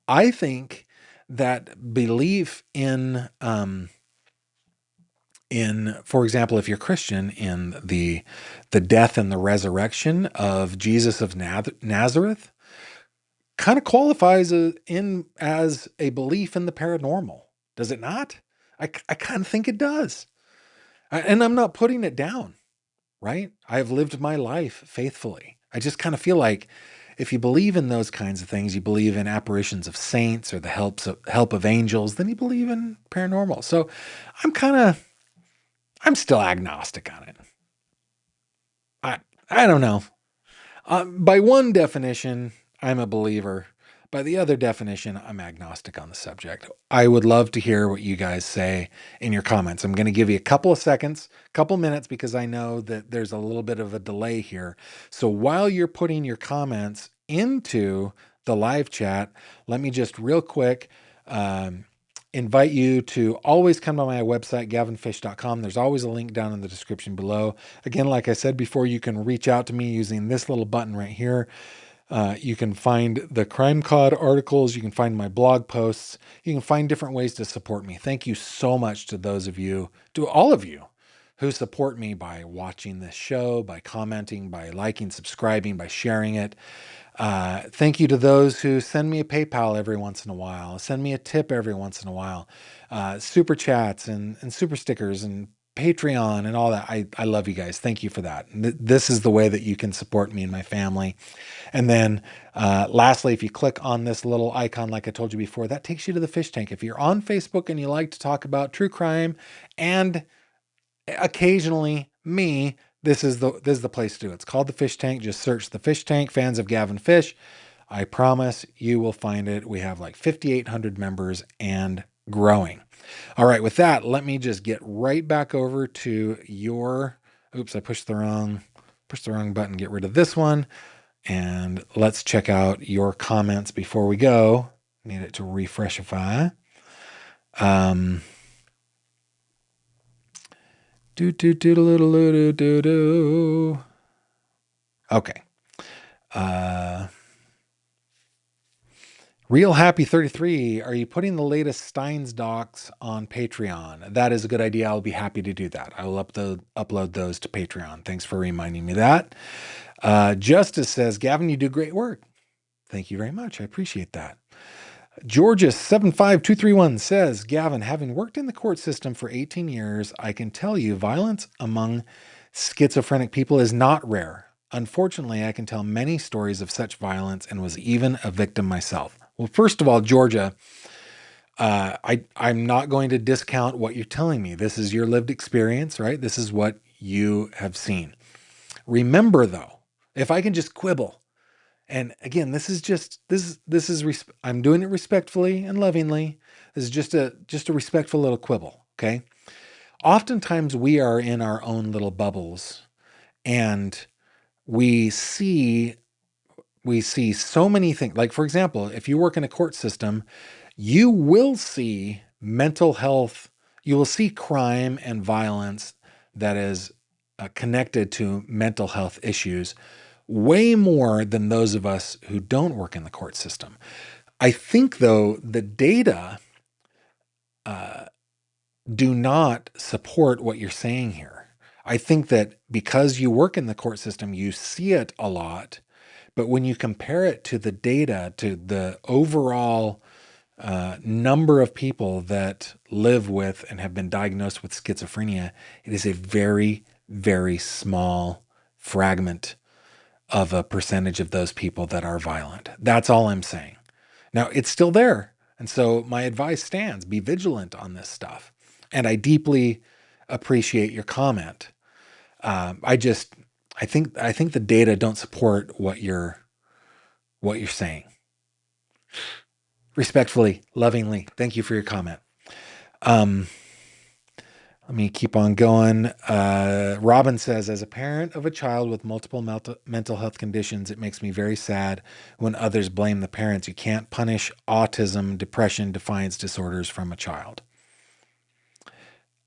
I think that belief for example, if you're Christian, in the death and the resurrection of Jesus of Nazareth, kind of qualifies as a belief in the paranormal, does it not? I kind of think it does. And I'm not putting it down, right? I have lived my life faithfully. I just kind of feel like if you believe in those kinds of things, you believe in apparitions of saints or the help of angels, then you believe in paranormal. So I'm still agnostic on it. I don't know. By one definition, I'm a believer. By the other definition, I'm agnostic on the subject. I would love to hear what you guys say in your comments. I'm going to give you a couple of seconds, couple minutes, because I know that there's a little bit of a delay here. So while you're putting your comments into the live chat, let me just real quick invite you to always come to my website, gavinfish.com. There's always a link down in the description below. Again, like I said before, you can reach out to me using this little button right here. You can find the Crime Cod articles. You can find my blog posts. You can find different ways to support me. Thank you so much to those of you, to all of you who support me by watching this show, by commenting, by liking, subscribing, by sharing it. Thank you to those who send me a PayPal every once in a while, send me a tip every once in a while, super chats and super stickers and Patreon and all that. I love you guys. Thank you for that. This is the way that you can support me and my family. And then lastly, if you click on this little icon, like I told you before, that takes you to the fish tank. If you're on Facebook and you like to talk about true crime and occasionally me, this is the place to do it. It's called the Fish Tank. Just search the Fish Tank, fans of Gavin Fish. I promise you will find it. We have like 5,800 members and growing. All right, with that, let me just get right back over to your, oops, I pushed the wrong button. Get rid of this one. And let's check out your comments before we go. Need it to refreshify. Okay. Real Happy 33, are you putting the latest Steins docs on Patreon? That is a good idea. I'll be happy to do that. I will upload those to Patreon. Thanks for reminding me that. Justice says, Gavin, you do great work. Thank you very much. I appreciate that. Georgia75231 says, Gavin, having worked in the court system for 18 years, I can tell you violence among schizophrenic people is not rare. Unfortunately, I can tell many stories of such violence and was even a victim myself. Well, first of all, Georgia, I'm not going to discount what you're telling me. This is your lived experience, right? This is what you have seen. Remember, though, if I can just quibble, and again, I'm doing it respectfully and lovingly. This is just a respectful little quibble, okay? Oftentimes we are in our own little bubbles and we see so many things. Like, for example, if you work in a court system, you will see mental health, you will see crime and violence that is connected to mental health issues way more than those of us who don't work in the court system. I think, though, the data do not support what you're saying here. I think that because you work in the court system, you see it a lot, but when you compare it to the data, to the overall number of people that live with and have been diagnosed with schizophrenia, it is a very, very small fragment of a percentage of those people that are violent. That's all I'm saying. Now, it's still there. And so my advice stands, be vigilant on this stuff. And I deeply appreciate your comment. I think the data don't support what you're saying. Respectfully, lovingly, thank you for your comment. Let me keep on going. Robin says, as a parent of a child with multiple mental health conditions, it makes me very sad when others blame the parents. You can't punish autism, depression, defiance disorders from a child.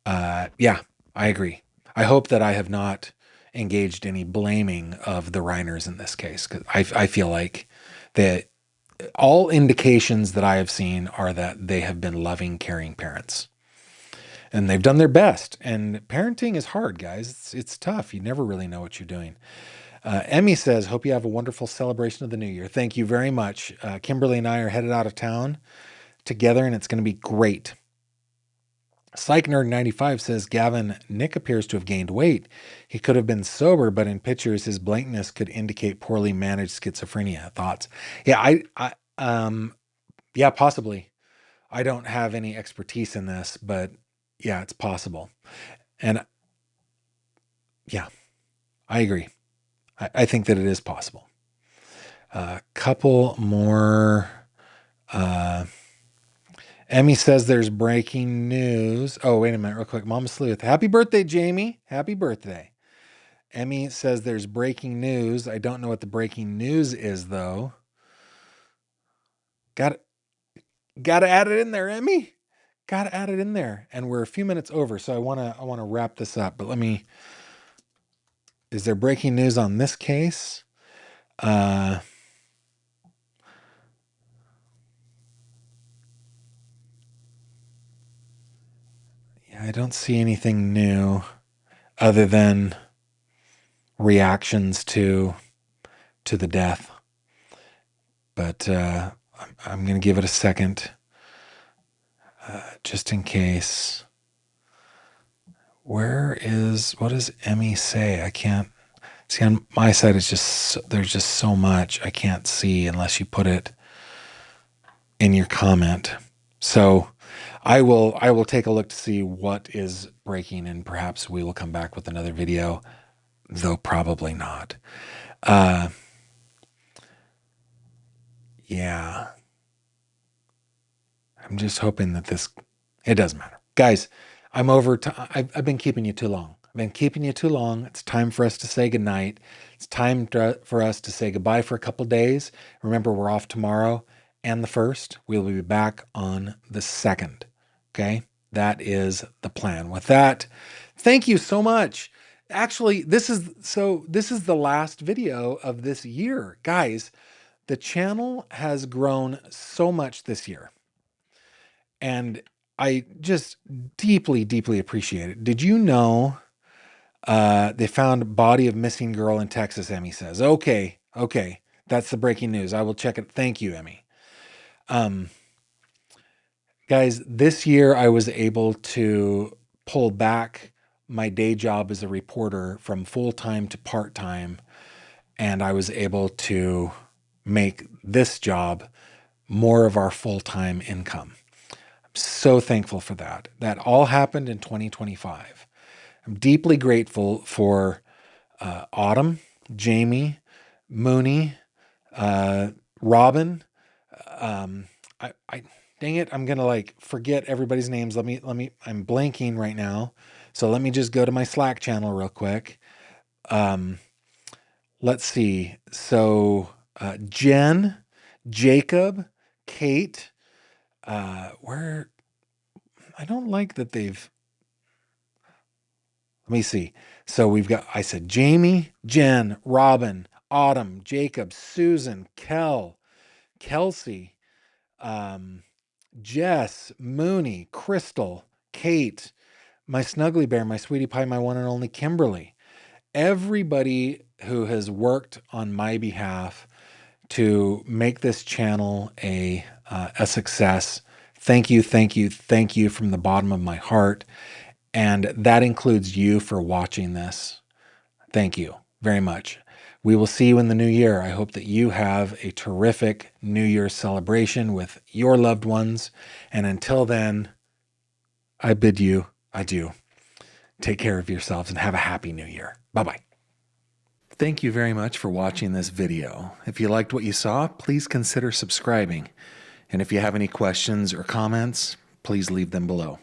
Yeah, I agree. I hope that I have not engaged any blaming of the Reiners in this case, because I feel like that all indications that I have seen are that they have been loving, caring parents. And they've done their best. And parenting is hard, guys. It's tough. You never really know what you're doing. Emmy says, hope you have a wonderful celebration of the new year. Thank you very much. Kimberly and I are headed out of town together, and it's going to be great. Psych Nerd 95 says Gavin Nick appears to have gained weight. He could have been sober, but in pictures his blankness could indicate poorly managed schizophrenia. Thoughts? Yeah, yeah, possibly. I don't have any expertise in this, but yeah, it's possible. And yeah, I agree. I think that it is possible. A couple more. Emmy says there's breaking news. Oh, wait a minute, real quick. Mama Sleuth. Happy birthday, Jamie. Happy birthday. Emmy says there's breaking news. I don't know what the breaking news is, though. Got to add it in there, Emmy. Got to add it in there. And we're a few minutes over, so I want to wrap this up. But is there breaking news on this case? Yeah, I don't see anything new other than reactions to the death. But I'm going to give it a second, just in case. What does Emmy say? I can't see on my side. There's just so much I can't see unless you put it in your comment. So I will take a look to see what is breaking, and perhaps we will come back with another video, though probably not. Yeah. I'm just hoping that it doesn't matter. Guys, I've been keeping you too long. I've been keeping you too long. It's time for us to say goodnight. It's time for us to say goodbye for a couple days. Remember, we're off tomorrow and the 1st. We'll be back on the 2nd. Okay? That is the plan. With that, thank you so much. Actually, this is the last video of this year. Guys, the channel has grown so much this year. And I just deeply, deeply appreciate it. Did you know they found body of missing girl in Texas, Emmy says. Okay. That's the breaking news. I will check it. Thank you, Emmy. Guys, this year I was able to pull back my day job as a reporter from full-time to part-time, and I was able to make this job more of our full-time income. So thankful for that. That all happened in 2025. I'm deeply grateful for Autumn, Jamie, Mooney, Robin. Dang it, I'm gonna forget everybody's names. Let me. I'm blanking right now, so let me just go to my Slack channel real quick. Let's see. So Jen, Jacob, Kate. Where I don't like that they've. Let me see. So I said Jamie, Jen, Robin, Autumn, Jacob, Susan, Kelsey, Jess, Mooney, Crystal, Kate, my Snuggly Bear, my Sweetie Pie, my one and only Kimberly. Everybody who has worked on my behalf to make this channel a success. Thank you from the bottom of my heart. And that includes you for watching this. Thank you very much. We will see you in the new year. I hope that you have a terrific New Year's celebration with your loved ones. And until then, I bid you adieu. Take care of yourselves and have a happy new year. Bye-bye. Thank you very much for watching this video. If you liked what you saw, please consider subscribing. And if you have any questions or comments, please leave them below.